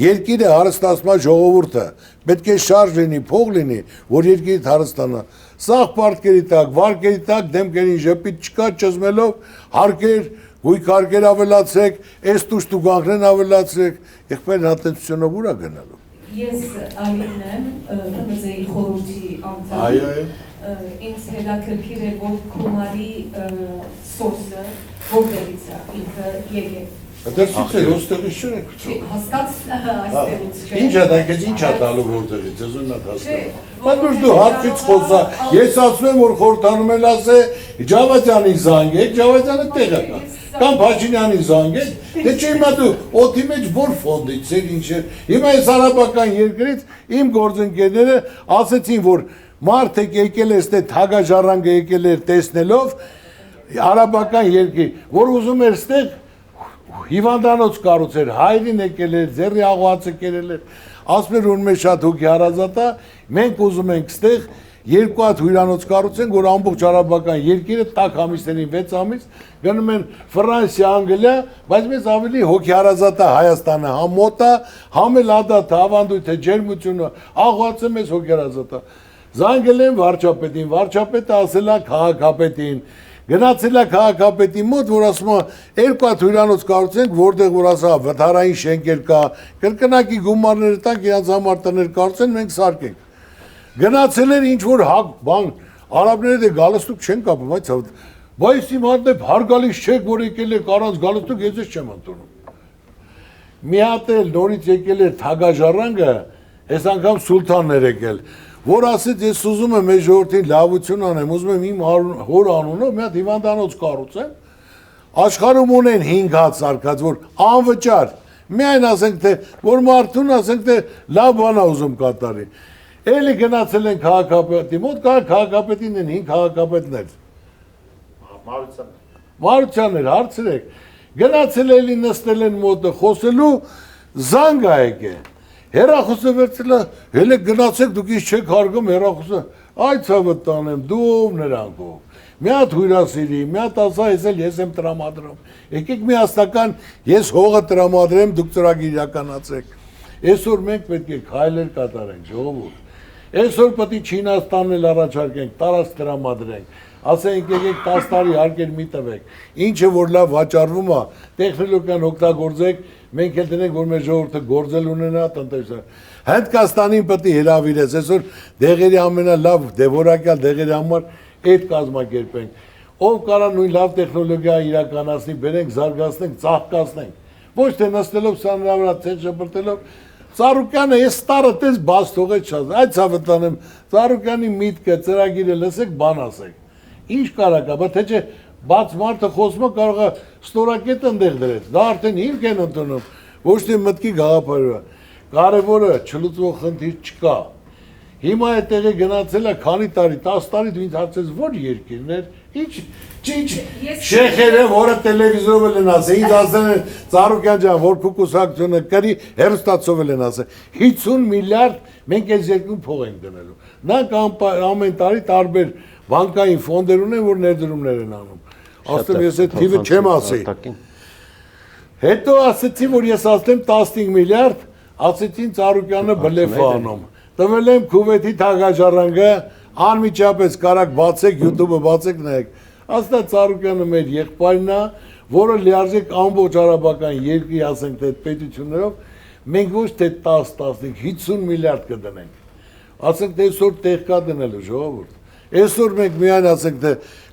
Երկիրը հարստացման ժողովուրդը պետք է շարժ լինի, փող լինի, որ երկիրը հարստանա։ Սաղ պարտքերի տակ, վարկերի տակ դեմքերին ժպիտ չկա ճզմելով հարկեր, գույք հարկեր ավելացրեք, այս տուշտուգանքներն ավելացրեք, եղբայր հատենցությունով ուր է գնալու։ Ես Ալինն եմ, ՊՄԶ-ի խորհրդի անդամ։ Այո։ Ինձ հետաքրքիր է որ Քոմարի սորսը որտեղից է ինքը եկել։ Դա ցույց է ոստեղից չեք։ Հասկաց այստեղից չէ։ Ինչ է դա, ինչ է տալու որտեղից, ես ուննա հասկանում։ Բայց դու հարկից խոսա, ես ասում եմ որ խորհրդանում էլ ասե Ջավադյանի զանգեք, Ջավադյանը տեղական։ Կամ Փաշինյանի զանգեք, դե չէ հիմա դու օդի մեջ որ ֆոնդից էր ինչ էր։ Հիմա այս արաբական երկրից իմ գործընկերները ասեցին որ մարդիկ եկել է ստե թագաժառանգը եկել էր տեսնելով արաբական երկրի, որ ուզում էր ստեղ հիվանդանոց կառուցել, հայրին եկել էր, ձեռի աղուածը կերել էր, ասում էր ուրմե շատ հոգի հարազատ է, մենք ուզում ենք ստեղ երկու հատ հյուրանոց կառուցենք, որ ամբողջ արաբական երկիրը տաք ամիսներին 6 ամիս գնում են Ֆրանսիա, Անգլիա, բայց մեզ ավելի հոգեհարազատ է Հայաստանը, համ մոտ է, համ էլ ադատ ավանդույթը, ջերմությունը, աղվածը մեզ հոգեհարազատ է։ Զանգել են վարչապետին, վարչապետը ասել է քաղաքապետին, գնացել է քաղաքապետի մոտ, որ ասում է երկու հատ հյուրանոց կառուցենք, որտեղ որ ասա վթարային շենքեր կա, կրկնակի գումարները տանք, իրաց համար տներ կառուցեն, մենք սարքենք։ Գնացել էր ինչ որ բան, արաբները դե գալստուկ չեն կապում, բայց իմ հանդեպ հարգալից չեք, որ եկել եք առանց գալստուկ, ես չեմ ընդունում։ Մի հատ էլ նորից եկել էր թագաժառանգը, այս անգամ սուլթաններ եկել, որ ասեց ես ուզում եմ այս ժողովրդին լավություն անեմ, ուզում եմ իմ հոր անունով մի հատ հիվանդանոց կառուցեմ, աշխարհում ունեն 5 հատ սարքած, որ անվճար, միայն ասենք թե, որ մարդուն ասենք թե լավ բան է ուզում կատարի։ Էլի գնացել են քաղաքապետի մոտ, քաղաքապետին են 5 քաղաքապետներ։ Մարությաններ, հարցրեք։ Գնացել էլի նստել են մոտը խոսելու, զանգ ա եկել։ Հերախոսը վերցել է, հելը գնացեք դուք ինչ չեք հարգում հերախոսը, այ ցավը տանեմ, դու ով նրանքով։ Մի հատ հյուրասիրի, մի հատ ասա, ես եմ տրամադրում։ Եկեք միասնական, ես հողը տրամադրեմ, դուք ծրագիր իրականացրեք։ Այսօր մենք պետք է քայլեր կատարենք, ժողովուրդ։ Այսօր պետք է Չինաստանն էլ առաջարկենք, տարածք տրամադրենք։ Ասենք եկեք 10 տարի հարկեր մի տվեք։ Ինչը որ լավ վաճառվում է, տեխնոլոգիան օգտագործեք, մենք էլ դնենք, որ մեր ժողովուրդը գործել ունենա տնտեսության։ Հնդկաստանին պետք է հրավիրես, այսօր դեղերի ամենալավ դեվորակյալ դեղերի համար այդ կազմակերպենք։ Ով կարա նույն լավ տեխնոլոգիա իրականացնի, բերենք, զարգացնենք, ծաղկացնենք։ Ոչ թե նստելով սանրա վրա ցեն շպրտելով Ծառուկյանը այս տարը տես բաց թողեց չած, այդ ցավտանեմ, Ծառուկյանի միտքը, ծրագիրը լսեք, բան ասեք։ Ինչ կարա կա, բայց թե չէ բաց մարդը խոսում է կարող է ստորակետ ընդեղ դրեց, դա արդեն հիմք են ընդունում, ոչ թե մտքի գաղափարը։ Կարևորը չլուծվող խնդիր չկա։ Հիմա այդտեղի գնացել է քանի տարի, 10 տարի դու ինձ հարցես որ երկիրներ, ինչ շեխերը, որը տելևիզորով են ասել, ինձ ասել են Ծառուկյան ջան, որ կուսակցությունը կրի, հեռուստացով են ասել, 50 միլիարդ մենք այս երկրում փող ենք դնելու։ Նրանք ամեն տարի տարբեր բանկային ֆոնդեր ունեն, որ ներդրումներ են անում։ Ասեմ ես այդ թիվը չեմ ասի։ Հետո ասեցի, որ ես ասեմ 15 միլիարդ, ասեցին Ծառուկյանը բլեֆ է անում։ Տվել եմ Քուվեթի թագաժառանգը, անմիջապես կարակ բացեք, YouTube-ը բացեք նայեք։ Ասա Ծառուկյանը մեր եղբայրն է, որը լիարժեք ամբողջ արաբական երկրի, ասենք թե պետություններով, մենք ոչ թե 10-15, 50 միլիարդ կդնենք։ Ասենք թե այսօր տեղ կա դնելու ժողովուրդ։ Այսօր մենք միայն ասենք թե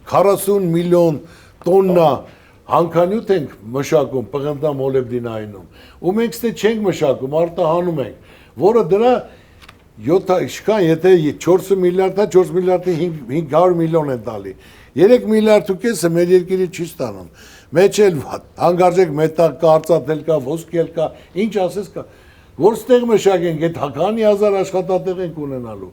40 միլիոն տոննա հանքանյութ ենք մշակում պղնձա մոլեբդինայինում, ու մենք ստե չենք մշակում, արտահանում ենք, որը դրա 7 եթե 4 միլիարդ է, 4 միլիարդի 500 միլիոն են տալի։ 3 միլիարդ ու կեսը մեր երկիրի չի ստանում։ Մեջ էլ հանգարժեք մետաղ կա, արծաթել կա, ոսկել կա, ինչ ասես կա։ Որ ստեղ մշակենք, այդ քանի հազար աշխատատեղ ենք ունենալու։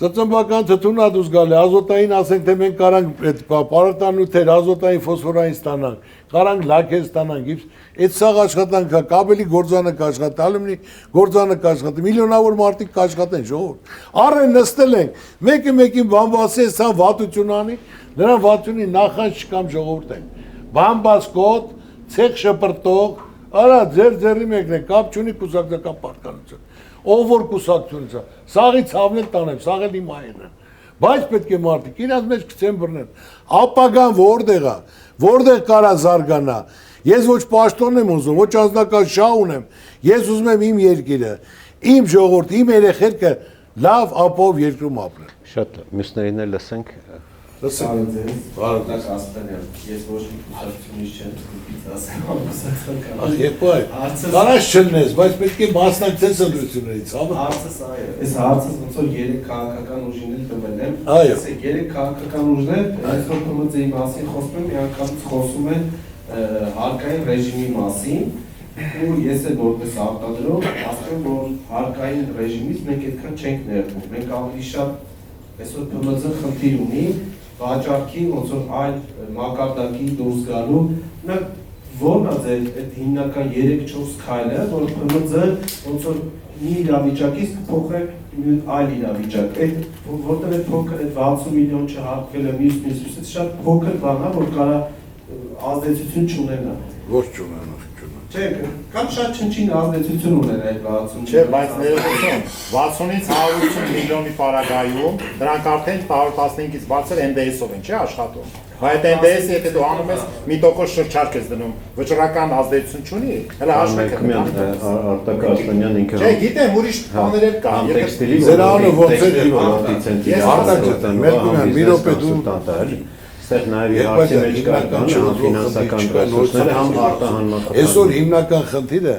Ծծմբական թթունա դուս գալի, ազոտային ասենք թե մենք կարանք այդ պարարտանյութեր, ազոտային ֆոսֆորային ստանանք, կարանք լաքեր ստանանք, այդ սաղ աշխատանքը կաբելի գործանը կաշխատի, ալումնի գործանը կաշխատի, միլիոնավոր մարդիկ կաշխատեն ժողովուրդ։ Առեն նստել ենք, մեկը մեկին բամբասի է սան վատություն անի, նրան վատությունի նախանց չկամ ժողովուրդ ենք։ Բամբաս կոտ, ցեխ շպրտող, արա ձեր մեկն է, կապ չունի կուսակցական պարտականություն։ Ով որ կուսակցությունից է, սաղի ցավն էլ տանեմ, սաղ էլ իմ հայրն են։ Բայց պետք է մարդիկ իրաց մեջ գցեն բռնեն։ Ապագան որտեղ է, որտեղ կարա զարգանա։ Ես ոչ պաշտոն եմ ուզում, ոչ անձնական շահ ունեմ։ Ես ուզում եմ իմ երկիրը, իմ ժողովուրդը, իմ երեխեքը լավ ապով երկրում ապրեն։ Շատ մյուսներին էլ լսենք։ Բարոյ Ասպանյան, ես ոչ մի կուսակցությունից չեմ սկզբից ասեմ, ամուսակցական։ Ախ, եպայ, կարաշ չլնես, բայց պետք է մասնակցես ընտրություններից, Հարցս այո, այս հարցս ոնց որ 3 քաղաքական ուժին էլ տվել եմ, այո, 3 քաղաքական ուժներ, այսօր ԿՄԾ-ի մասին խոսում են, միանգամից խոսում են հարկային ռեժիմի մասին, ու ես էլ որպես արտադրող ասում եմ, որ հարկային ռեժիմից մենք այդքան չենք ներվում, մենք ավելի շատ այսօր ԿՄԾ խնդիր ունի վաճառքի ոնց որ այլ մակարդակի դուրս գալու, նա որն է ձեր այդ հիմնական 3-4 քայլը, որ ՊՄԾ ոնց որ մի իրավիճակից կփոխեք մի այլ իրավիճակ։ Այդ որտեղ այդ փոքր այդ 60 միլիոն չհարկվել է մյուս շատ փոքր բան է, որ կարա ազդեցություն չունենա։ Ոչ չունենա։ Չէ, կամ շատ չնչին ազդեցություն ունեն այդ 60։ Չէ, բայց ներողություն, 60-ից 180 միլիոնի պարագայում դրանք արդեն 115-ից բացել NDS-ով են, չէ՞ աշխատում։ Բայց այդ NDS-ը եթե դու անում ես մի տոկոս շրջարկ ես դնում, վճռական ազդեցություն չունի, հələ հաշվեք Արտակ Ասլանյան ինքը Չէ, գիտեմ, ուրիշ բաներ էլ կան։ տեքստիլի Զրահը ոնց է Արտակ մի րոպե դու Ստեղ նաև իհարկե մեջ կան ֆինանսական ռեսուրսները համ արտահանման։ Այսօր հիմնական խնդիրը,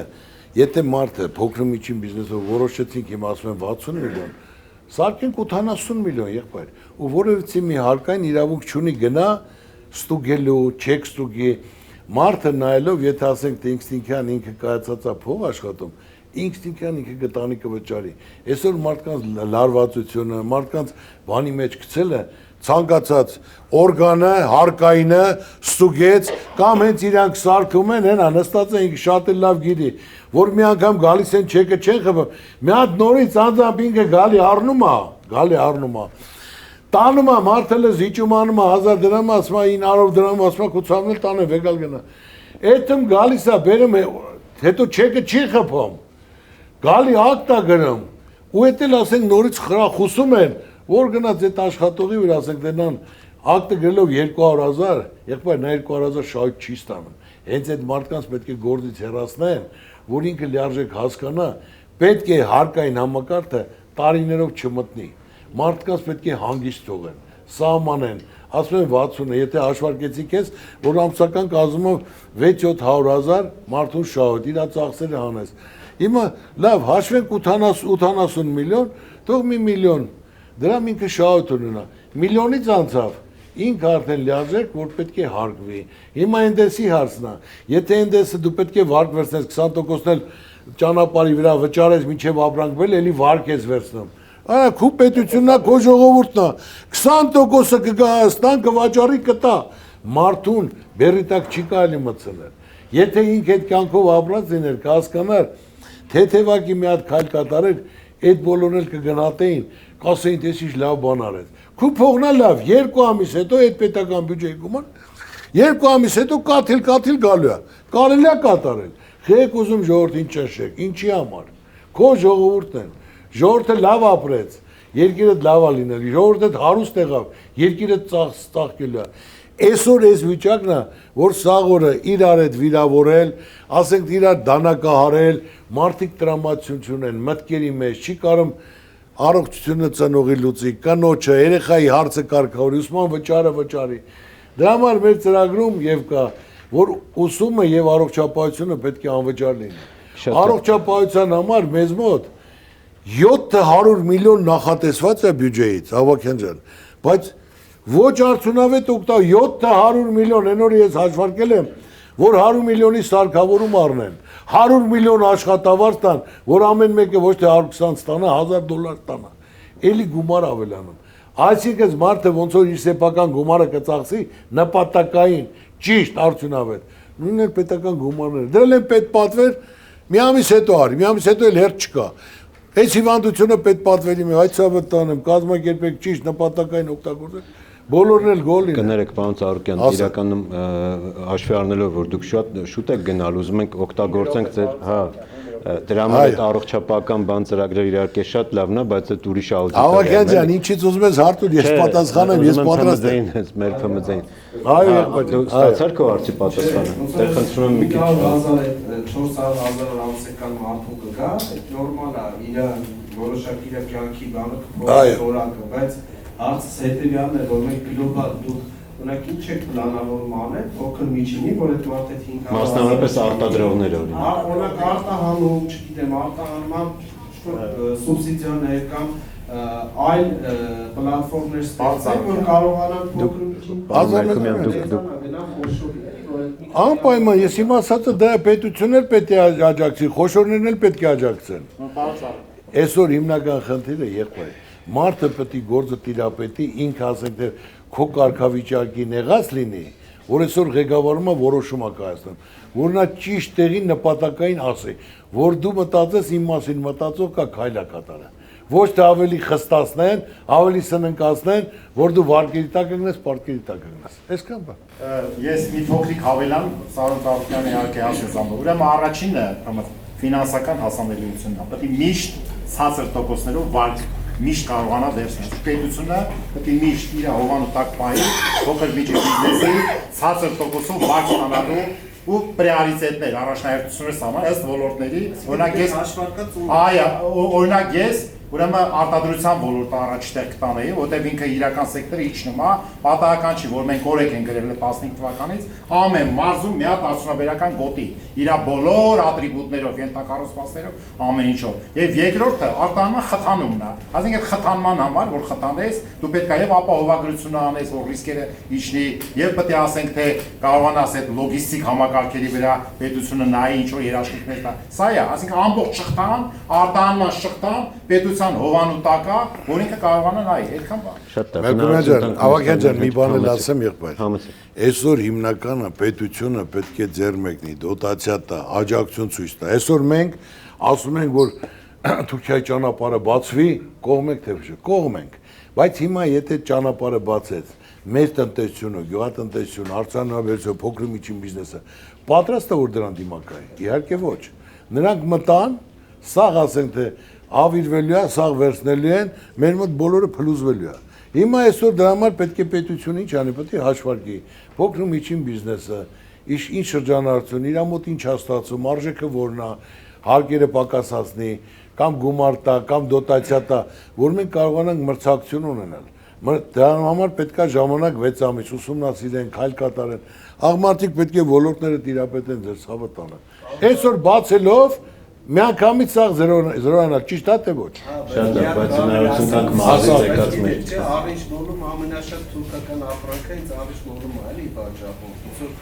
եթե մարդը փոքր միջին բիզնեսով որոշեցինք իմ ասում եմ 60 միլիոն, սարքենք 80 միլիոն եղբայր, ու որևիցե մի հարկային իրավունք չունի գնա ստուգելու, չեք ստուգի, մարդը նայելով, եթե ասենք թե ինքնին ինքը կայացած է փող աշխատում, ինքնին ինքը գտանի կվճարի։ Այսօր մարդկանց լարվածությունը, մարդկանց բանի մեջ գցելը ցանկացած օրգանը, հարկայինը ստուգեց կամ հենց իրանք սարքում են, հենա նստած են ինքը շատ էլ լավ գիտի, որ մի անգամ գալիս են չեկը չեն խփում, մի հատ նորից անձամբ ինքը գալի առնում է, տանում է մարդը լը զիջում անում է 1000 դրամ, ասում է 900 դրամ, ասում է կուցամնել տանը վեկալ գնա։ Այդտեմ գալիս է բերում է, հետո չեկը չի խփում, գալի ակտ է գրում, ու էդ էլ ասենք նորից խրախուսում են, որ գնաց այդ աշխատողի վրա ասենք դենան ակտը գրելով 200,000, եղբայր նա 200,000 շահույթ չի ստանում։ Հենց այդ մարդկանց պետք է գործից հեռացնեն, որ ինքը լիարժեք հասկանա, պետք է հարկային համակարգը տարիներով չմտնի։ Մարդկանց պետք է հանգիստ թողեն, սահմանեն, ասում են 60-ը, եթե հաշվարկեցի քեզ, որ ամսական կազմով 6-700,000 մարդուն շահույթ, իր ծախսերը հանես։ Հիմա լավ, հաշվենք 80 միլիոն, թող մի միլիոն դրա ինքը շահույթ ունենա, միլիոնից անցավ, ինքը արդեն լիարժեք, որ պետք է հարկվի։ Հիմա NDS-ի հարցն է, եթե NDS-ը դու պետք է վարկ վերցնես 20%-ն էլ ճանապարհի վրա վճարես մինչև ապրանքվել, էլի վարկ ես վերցնում։ Ահա քո պետությունն է, քո ժողովուրդն է, 20%-ը կգա Հայաստան կվաճառի կտա, մարդուն բերի տակ չի կարելի մտցնել։ Եթե ինքը այդ կյանքով ապրած լիներ, կհասկանար, թեթևակի մի հատ քայլ կատարեր, այդ բոլորն էլ կգնահատեին, կասեին դες ինչ լավ բան արեց։ Քու փողնա լավ, 2 ամիս հետո այդ պետական բյուջեի գումար, 2 ամիս հետո կաթիլ գալու է, կարելի է կատարել։ Խեք ուզում ժողովրդին ճնշեք, ինչի համար։ Քո ժողովուրդն են, ժողովուրդը լավ ապրեց, երկիրը լավ է լինել, ժողովուրդը հարուստ եղավ, երկիրը ծաղկելու է։ Այսօր այս վիճակն է, որ սաղորը իրար հետ վիրավորել, ասենք իրար դանակահարել, մարդիկ տրամադրություն ունեն, մտքերի մեջ, չի կարում առողջությունը ծնողի լուծի, կնոջը, երեխայի հարցը կարգավորի, ուսման վճարի։ Դրա համար մեր ծրագրում եւ կա, որ ուսումը եւ առողջապահությունը պետք է անվճար լինի։ Առողջապահության համար մեզ մոտ 700 միլիոն նախատեսված է բյուջեից, Ավագյան ջան, բայց ոչ արդյունավետ օգտա 700 միլիոն, այն օրը ես հաշվարկել եմ, որ 100 միլիոնի սարքավորում առնեն, 100 միլիոն աշխատավարձ տան, որ ամեն մեկը ոչ թե 120 ստանա, $1000 ստանա, էլի գումար ավելանում։ Այսինքն մարդը ոնց որ իր սեփական գումարը կծախսի նպատակային, ճիշտ արդյունավետ։ Նույնն էլ պետական գումարները։ Դրել են պետ պատվեր, մի ամիս հետո արի, մի ամիս հետո էլ հերթ չկա։ Այս հիվանդությունը պետ պատվերի մի հայցավը տանեմ, կազմակերպեք ճիշտ նպատակային օգտագործել, բոլորն էլ գոլ լինեն։ Կներեք, պարոն Ծառուկյան, իրականում հաշվի առնելով, որ դուք շուտ եք գնալ, ուզում ենք օգտագործենք ձեր, հա, դրա համար այդ առողջապահական բան ծրագրերը իհարկե շատ լավն է, բայց այդ ուրիշ աուդիտորիա։ Ավագյան ջան, ինչից ուզում ես հարցուր, ես պատասխանեմ, ես պատրաստ եմ։ Մեր ՓՄԶ-ին։ Այո, եղբայր, դու ստացար քո հարցի պատասխանը։ Դե խնդրում եմ մի քիչ 400,000 ամսական մարդու կգա, այդ նորմալ է, իր որոշակի իր կյանքի բանը կփոխորակը, բայց հարցս հետևյալն է, որ մենք գլոբալ դուք Ունեք ինչ եք պլանավորում անել, փոքր միջինի, որ այդ մարդը 500 մասնավորապես արտադրողները օրինակ։ Օրինակ արտահանում, չգիտեմ, արտահանման սուբսիդիաներ կամ այլ պլատֆորմներ ստեղծել, որ կարողանան փոքր Անպայման, ես իմ ասածը դա պետությունն էլ պետք է աջակցի, խոշորներն էլ պետք է աջակցեն։ Այսօր հիմնական խնդիրը եղբայր, մարդը պետք է գործը տիրապետի, ինքը ասենք թե քո կարգավիճակի նեղած լինի, որ այսօր ղեկավարումը որոշում է կայացնում, որ նա ճիշտ տեղին նպատակային ասի, որ դու մտածես իմ մասին մտածող կա քայլա կատարը։ Ոչ թե ավելի խստացնեն, ավելի սննկացնեն, որ դու վարկերի տակ կգնես, պարտքերի տակ կգնես։ Այսքան բան։ Ես մի փոքրիկ հավելամ Սարոն Տարուկյանի իհարկե ասեցամը։ Ուրեմն առաջինը ֆինանսական հասանելիությունն է։ Պետք է միշտ ցածր տոկոսներով վարկ միշտ կարողանա վերցնել։ Պետությունը պետք է միշտ իր հովանու տակ պահի, փոքր միջի բիզնեսի ցածր տոկոսով վարկ ստանալու ու պրիորիտետներ, առաջնահերթություններ սահման ըստ ոլորտների, օրինակ ես օրինակ ես ուրեմն արտադրության ոլորտը առաջ տեղ կտանեի, որտեղ ինքը իրական սեկտորը իջնում է, պատահական չի, որ մենք օրենք են գրել 15 թվականից, ամեն մարզում մի հատ արդյունաբերական գոտի, իր բոլոր ատրիբուտներով, ենթակառուցվածքներով, ամեն ինչով։ Եվ երկրորդը արտահանման խթանումն է։ Այսինքն խթանման համար, որ խթանես, դու պետք է եւ ապահովագրություն անես, որ ռիսկերը իջնի, եւ պետք է ասենք թե կարողանաս այդ լոգիստիկ համակարգերի վրա պետությունը նայի ինչ որ երաշխիքներ տա։ Սա է, այսինքն ամբողջ շղթան, արտահանման շղթան պետության հովանու տակա, որ ինքը կարողանա նայի, այդքան բան։ Շատ Մերկումյան ջան, Ավագյան ջան, մի բան էլ ասեմ եղբայր։ Համեցեք։ Այսօր հիմնականը պետությունը պետք է ձեռ մեկնի, դոտացիա տա, աջակցություն ցույց տա։ Այսօր մենք ասում ենք, որ Թուրքիայի ճանապարհը բացվի, կողմենք թե ոչ, կողմենք։ Բայց հիմա եթե ճանապարհը բացեց, մեր տնտեսությունը, գյուղատնտեսությունը, արտադրության փոքր ու միջին բիզնեսը պատրաստ է որ դրան դիմակայեն։ Իհարկե ոչ։ Նրանք մտան, սաղ ասենք թե ավիրվելու է, սաղ վերցնելու են, մեր մոտ բոլորը փլուզվելու է։ Հիմա այսօր դրա համար պետք է պետությունը ինչ անի, պետք է հաշվարկի փոքր ու միջին բիզնեսը, ինչ շրջանառություն, իր մոտ ինչ հաստատում, արժեքը որն է, հարկերը պակասացնի, կամ գումար տա, կամ դոտացիա տա, որ մենք կարողանանք մրցակցություն ունենալ։ Դրա համար պետք է ժամանակ 6 ամիս ուսումնասիրեն, քայլ կատարեն։ Աղմարտիկ պետք է ոլորտները տիրապետեն ձեր ցավը տանը։ Այսօր բացելով միանգամից սաղ զրոյանալ, ճիշտ է թե ոչ։ Շատ լավ, բայց հնարավորություն տանք մարզից եկած մեկ։ Առինչ նորում ամենաշատ թուրքական ապրանքից առինչ նորումը էլի վաճառում։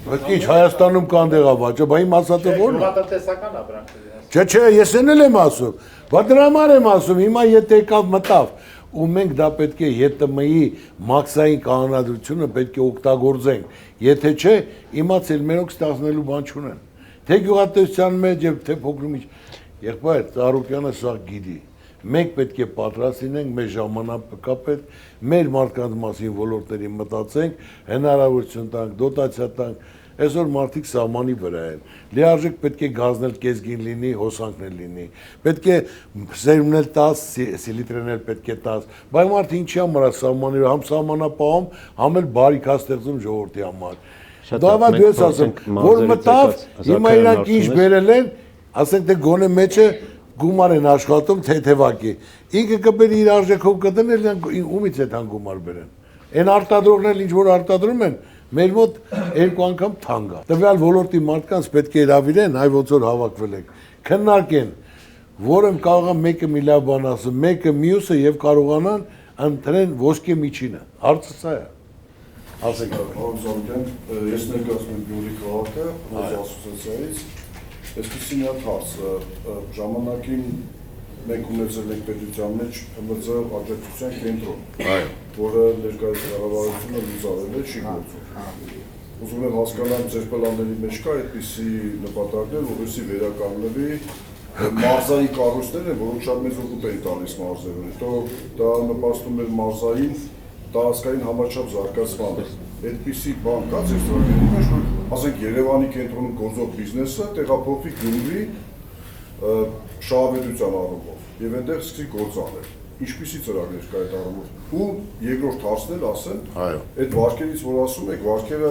Բայց ինչ Հայաստանում կան դեղավաճը, բա իմ ասածը ո՞րն է։ Գյուղատնտեսական ապրանքներ։ Չէ, ես էլ եմ ասում։ Բա դրա համար եմ ասում, հիմա եթե եկավ մտավ ու մենք դա պետք է ԵՏՄ-ի մաքսային կանոնադրությունը պետք է օգտագործենք։ Եթե չէ, իմացել մերոք ստացնելու բան չունեն։ Թե գյուղատնտեսության մեջ եւ թե փոքր միջ եղբայր Տարուկյանը սա գիտի։ Մենք պետք է պատրաստ լինենք, մեր ժամանակը պետք, մեր մարդկանց մասին ոլորտների մտածենք, հնարավորություն տանք, դոտացիա տանք։ Այսօր մարդիկ սահմանի վրա են։ Լիարժեք պետք է գազնել կեսգին լինի, հոսանքներ լինի։ Պետք է սերմնել տաս, սիլիտրենել պետք է տաս։ Բայց մարդը ինչի համար է սահմանի վրա, համ սահմանապահում, համ էլ բարիք հաստեղծում ժողովրդի համար։ Դա դու ես ասում, որ մտավ, հիմա իրանք ինչ բերել են, ասենք թե գոնե մեջը գումար են աշխատում թեթևակի։ Ինքը կբերի իր արժեքով կդնել, ումից է թան գումար բերեն։ Այն արտադրողներն ինչ որ արտադրում են, մեր մոտ երկու անգամ թանկ է։ Տվյալ ոլորտի մարդկանց պետք է հրավիրեն, այ ոնց որ հավաքվել եք, քննարկեն, որը կարող է մեկը մի լավ բան ասում, մեկը մյուսը եւ կարողանան ընտրեն ոսկե միջինը։ Հարցը սա է։ Ասեք Արզանյան, ես ներկայացնում եմ Գյումրի քաղաքը, ոզ ասոցիացիայից, այսպիսի մի հատ հարց, ժամանակին մենք ունեցել ենք պետության մեջ ՄԾ աջակցության կենտրոն, որը ներկայիս կառավարությունը լուծարել է, չի գործում։ Ուզում եմ հասկանալ ձեր պլանների մեջ կա այդպիսի նպատակներ, որովհետեւ վերականգնվի մարզային կառույցներ են, որոնք շատ մեծ օգուտ են տալիս մարզերին, հետո դա նպաստում է մարզային տարածքային համաչափ զարգացմանը։ Այդպիսի բան կա ձեր ծրագրերի մեջ, որ ասենք Երևանի կենտրոնում գործող բիզնեսը տեղափոխվի Գյումրի շահավետության առումով եւ այնտեղ սկսի գործ անել։ Ինչպիսի ծրագրեր կա այդ առումով։ Ու երկրորդ հարցն էլ ասեմ, այդ վարկերից որ ասում եք, վարկերը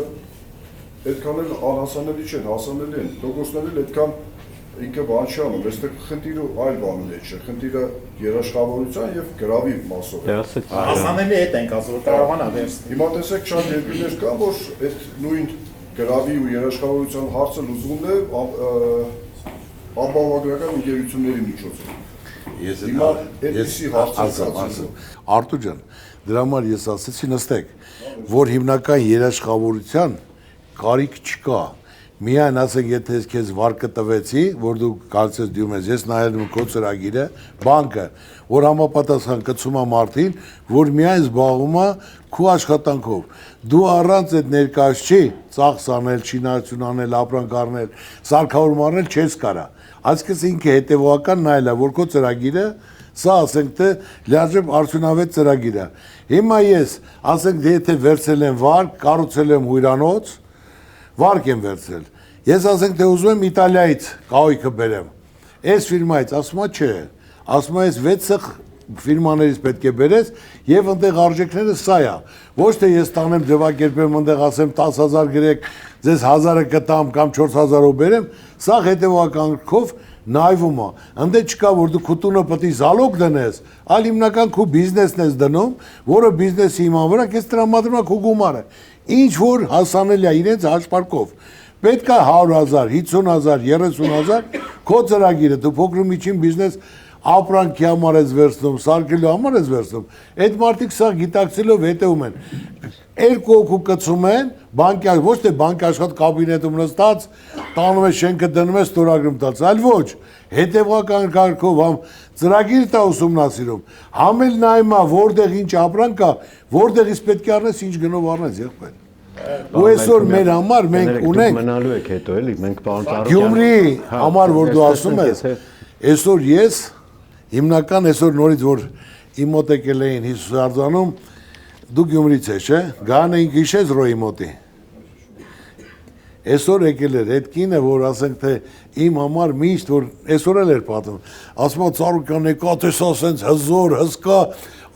այդքան էլ անհասանելի չեն, հասանելի են։ Տոկոսները էլ այդքան ինքը բան չի անում, այստեղ խնդիրը այլ բանի մեջ է, խնդիրը երաշխավորության եւ գրավի մասով է։ Հասանելի հետ ենք ասում, որ կարողանա վերցնել։ Հիմա տեսեք շատ երկրներ կան, որ այդ նույն գրավի ու երաշխավորության հարցը լուծումն է ապահովագրական ընկերությունների միջոցով։ Ես հիմա այդպիսի հարցեր ասում։ Արտու ջան, դրա համար ես ասեցի նստեք, որ հիմնական երաշխավորության կարիք չկա։ Միայն ասենք եթե ես քեզ վարկը տվեցի, որ դու կարծես դյում ես, ես նայել եմ քո ծրագիրը, բանկը, որ համապատասխան կցում է մարդին, որ միայն զբաղվում է քո աշխատանքով։ Դու առանց այդ ներկայացի ծախս անել, շինարարություն անել, ապրանք առնել, սարքավորում առնել չես կարա։ Այսինքն ինքը հետևողական նայել է, որ քո ծրագիրը սա ասենք թե լիարժեք արդյունավետ ծրագիր է։ Հիմա ես ասենք եթե վերցել եմ վարկ, կառուցել եմ հյուրանոց, վարկ եմ վերցել։ Ես ասենք թե ուզում եմ Իտալիայից կահույքը բերեմ։ Այս ֆիրմայից ասում է չէ, ասում է ես 6 ֆիրմաներից պետք է բերես եւ այնտեղ արժեքները սա է։ Ոչ թե ես տանեմ ձևակերպեմ այնտեղ ասեմ 10000 գրեք, ձեզ 1000-ը կտամ կամ 4000-ով բերեմ, սա հետեւականքով նայվում է։ Այնտեղ չկա որ դու քո տունը պետք է զալոգ դնես, այլ հիմնական քո բիզնեսն ես դնում, որը բիզնեսի հիման վրա քեզ տրամադրում է քո գումարը։ Ինչ որ հասանելի է իրենց հաշվարկով։ Պետք է 100,000, 50,000, 30,000 քո ծրագիրը դու փոքր ու միջին բիզնես ապրանքի համար ես վերցնում, սարքելու համար ես վերցնում։ Այդ մարդիկ սա գիտակցելով հետևում են։ Երկու հոգու կցում են, բանկի ոչ թե բանկի աշխատած կաբինետում նստած, տանում է շենքը դնում է ստորագրում տալիս, այլ ոչ, հետևական կարգով համ ծրագիր տա ուսումնասիրում, համ էլ նայում է որտեղ ինչ ապրանք կա, որտեղից պետք է առնես, ինչ գնով առնես, եղբայր։ Ու այսօր մեր համար մենք ունենք մնալու եք հետո էլի, մենք պարոն Ծառուկյան Գյումրի համար որ դու ասում ես, այսօր ես հիմնական այսօր նորից որ իմ մոտ եկել էին Հիսուս արձանում, դու Գյումրից ես, չէ՞։ Գանը ինքը հիշես Ռոյի մոտի։ Այսօր եկել էր այդ կինը, որ ասենք թե իմ համար միշտ որ այսօր էլ էր պատում, ասում է Ծառուկյան եկա տեսա ասենց հզոր, հսկա,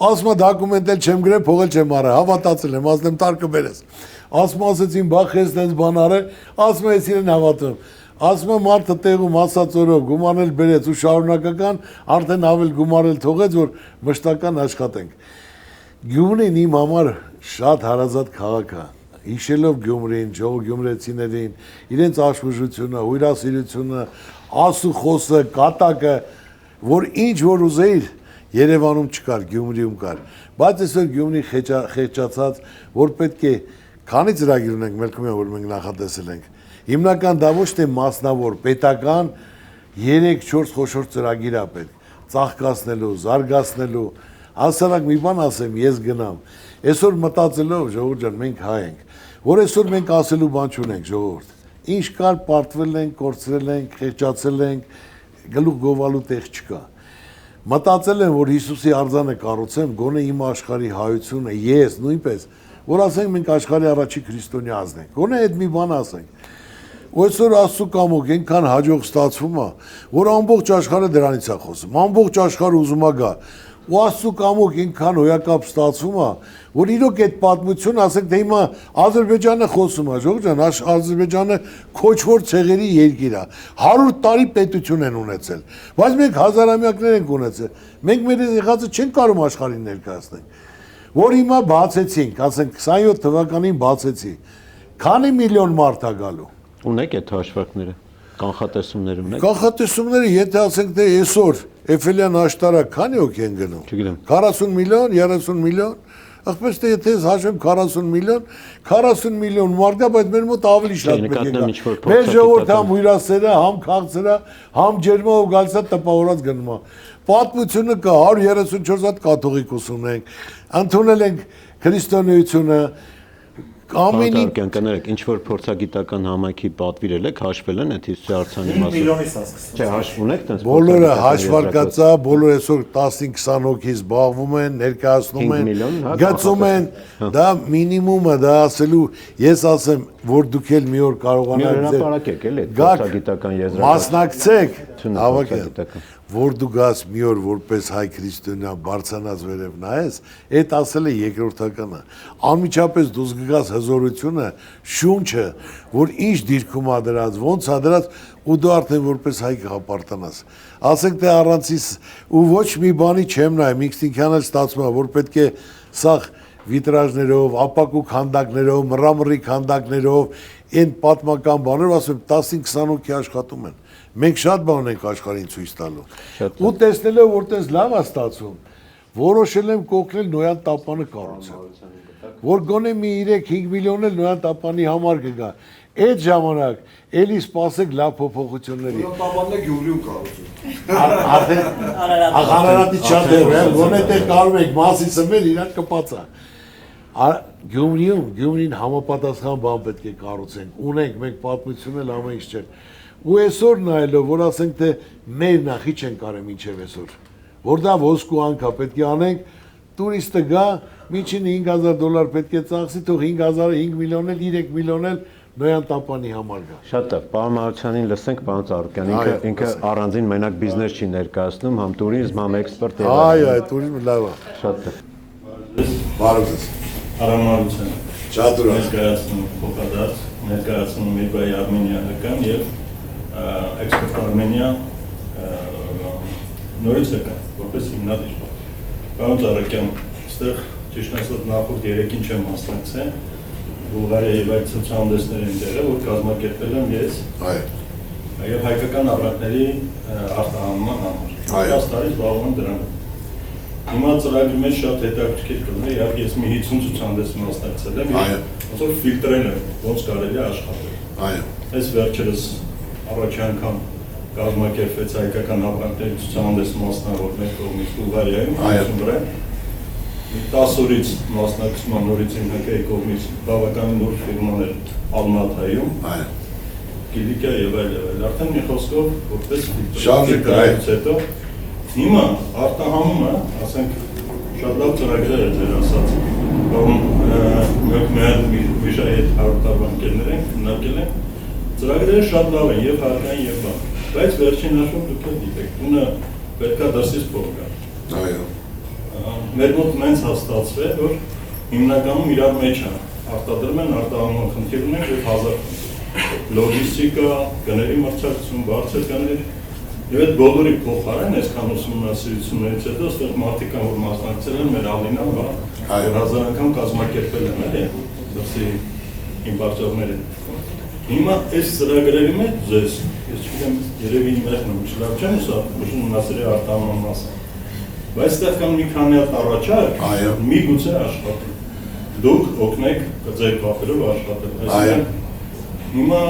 ասում է դոկումենտ էլ չեմ գրել, փողել չեմ արել, հավատացել եմ, ասեմ տարկը բերես։ Ասում ասեցին բախես տենց բան արել, ասում ես իրեն հավատում։ Ասում եմ մարդը տեղում ասած օրով գումարել բերեց ու շարունակական արդեն ավել գումարել թողեց որ մշտական աշխատենք։ Գյումրին իմ համար շատ հարազատ քաղաք է։ Հիշելով Գյումրին, գյումրեցիներին, իրենց աշխուժությունը, հյուրասիրությունը, ասուխոսը, կատակը, որ ինչ որ ուզեիր Երևանում չկար, Գյումրիում կար։ Բայց այսօր Գյումրի խեղճացած, որ պետք է քանի ծրագիր ունենք մելքումյան, որ մենք նախատեսել ենք։ Հիմնական դա ոչ թե մասնավոր, պետական 3-4 խոշոր ծրագիր է պետք, ծաղկացնելու, զարգացնելու։ Հասարակ մի բան ասեմ, ես գնամ։ Այսօր մտածելով, ժողովուրդ ջան, մենք հայ ենք, որ այսօր մենք ասելու բան չունենք, ժողովուրդ։ Ինչ կար, պարտվել ենք, կորցրել ենք, խեղճացել ենք, գլուխ գովալու տեղ չկա։ Մտածել եմ, որ Հիսուսի արձանը կառուցեմ, գոնե իմ աշխարհի հայությունը, ես նույնպես, որ ասենք մենք աշխարհի առաջի քրիստոնյաներն ենք։ Գոնե այդ մի բան ասենք։ Ու այսօր Աստծո կամոք այնքան հաջող ստացվում է, որ ամբողջ աշխարհը դրանից է խոսում։ Ամբողջ աշխարհը ուզում է գա։ Ու Աստծո կամոք այնքան հոյակապ ստացվում է, որ իրոք այդ պատմությունը, ասենք թե հիմա Ադրբեջանը խոսում է, ժողովուրդ ջան, Ադրբեջանը քոչվոր ցեղերի երկիր է։ 100 տարի պետություն են ունեցել, բայց մենք հազարամյակներ ենք ունեցել։ Մենք մեր եղածը չենք կարող աշխարհին ներկայացնել։ Որ հիմա բացեցինք, ասենք 27 թվականին բացեցի։ Քանի միլիոն մարդ է գալու։ Ունեք այդ հաշվարկները, կանխատեսումներ ունեք։ Կանխատեսումները, եթե ասենք թե այսօր Էֆելյան աշտարակ քանի հոգի են գնում։ Չգիտեմ։ 40 միլիոն, 30 միլիոն։ Ախպես թե եթե ես հաշվեմ 40 միլիոն մարդ է, բայց մեր մոտ ավելի շատ պետք է։ Մեր ժողովուրդը համ հյուրասերը, համ քաղցրա, համ ջերմով գալիս է տպավորած գնում է։ Պատմությունը կա 134 հատ կաթողիկոս ունենք, ընդունել ենք քրիստոնեությունը, ամենի կներեք, ինչ որ փորձագիտական համայնքի պատվիրել եք, հաշվել են այդ Հիսուսի արձանի 5 մասը։ միլիոնից հասկացա։ Չէ, հաշվ ունեք տես։ բոլորը հաշվարկած է, բոլորը այսօր 15-20 հոգի զբաղվում են, ներկայացնում են, գծում են, դա մինիմումը, դա ասելու, ես ասեմ, որ դուք էլ մի օր կարողանաք հրապարակեք էլի փորձագիտական եզրակացություն։ Մասնակցեք, Հավաքեք, որ դու գաս մի օր որպես հայ քրիստոնյա բարձրանաց վերև նայես, այդ ասել է երկրորդականը։ Անմիջապես դու զգաս հզորությունը, շունչը, որ ինչ դիրքում ա դրած, ոնց ա դրած, ու դու արդեն որպես հայ կհապարտանաս։ Ասենք թե առանցից ու ոչ մի բանի չեմ նայում, ինքնիքան էլ ստացվում է, որ պետք է սաղ վիտրաժներով, ապակու քանդակներով, մռամռի քանդակներով, այն պատմական բաներով, ասում 15-20 հոգի աշխատում են։ Մենք շատ բան ունենք աշխարհին ցույց տալու։ Ու տեսնելով որ տես լավ է ստացվում, որոշել եմ կօգնել Նոյան տապանը կառուցել։ Որ գոնե մի 3-5 միլիոն էլ Նոյան տապանի համար կգա։ Այդ ժամանակ էլի սպասեք լավ փոփոխությունների։ Տաբանն է Գյումրիում կառուցում։ Արդեն Արարատի չադեր է, որն է կարող եք մասիսը մեր իրար կպածա։ Գյումրին համապատասխան բան պետք է կառուցենք։ Ունենք մենք պատմություն էլ ամեն ինչ չէ։ Ու այսօր նայելով, որ ասենք թե մեր նախի չեն կարել մինչև այսօր, որ դա ոսկու անքա պետք է անենք, տուրիստը գա, միջին $5,000 պետք է ծախսի, թող 5,000, 5 միլիոն էլ, 3 միլիոն էլ Նոյան Տապանի համար գա։ Շատ է, պարոն Մարությանին լսենք, պարոն Ծառուկյան, ինքը առանձին մենակ բիզնես չի ներկայացնում, համ տուրիզմ, համ էքսպորտ եւ Այո, տուրիզմը լավ է։ շատ է։ Բարև ձեզ։ Արամարության Շատ ուրախ։ ներկայացնում փոխադարձ, ներկայացնում Միրգայի Արմենիական եւ Էքսպորտ Արմենիա նորից եկան, որպես հիմնադիր։ Պարոն Ծառուկյան, այստեղ ճիշտ ասած նախորդ 3-ին չեմ մասնակցել, Բուլղարիայի այդ ցուցահանդեսներ են դերը, որ կազմակերպել եմ ես եւ հայկական առարկաների արտահանման համար։ 10 տարի զբաղվում եմ դրանով։ Հիմա ծրագրի մեջ շատ հետաքրքիր կլինի, իհարկե ես մի 50 ցուցահանդեսի մասնակցել եմ եւ ոնց որ ֆիլտրել եմ, ոնց կարելի է աշխատել։ Այո։ Այս վերջերս առաջի անգամ կազմակերպվեց հայկական առարկաների ցուցահանդես մասնավոր մեր կողմից Բուլղարիայում, վրա։ 10 օրից մասնակցում եմ նորից հիմնականի կողմից բավականին նոր ֆիրմաներ Ալմատայում, Կիլիկա եւ այլ, արդեն մի խոսքով որպես ֆիլտրից հետո հիմա արտահանումը, ասենք շատ լավ ծրագրեր է ձեր ասած, մեր վիշայի հետ հարթավանքերներ ենք, քննարկել ենք, ծրագրերը շատ լավ են եւ հարկային եւ բան, բայց վերջին հաշվով դուք եք դիտեք, տունը պետքա դրսից փող գա։ Այո։ Մեր մոտ նենց հաստատվել, որ հիմնականում իրար մեջ է, արտադրում են, արտահանման խնդիր ունենք եւ 1000 լոգիստիկա, գների մրցակցություն, բարձր գներ եւ այդ բոլորի փոխարեն այսքան ուսումնասիրություններից հետո այստեղ մարդիկ կան, որ մասնակցել են մեր Ալինան, որ 1000 անգամ կազմակերպել են, էլի, դրսի իմպորտորները։ Հիմա այս ծրագրերի մեջ ձեզ, ես չգիտեմ, երևի մերն եմ, չլավ չեմ ուսումնասիրել արտահանման մասը։ Բայց այստեղ կան մի քանի հատ առաջարկ, միգուցե աշխատել։ Դուք օգնեք ձեր կապերով աշխատել։ Այսինքն հիմա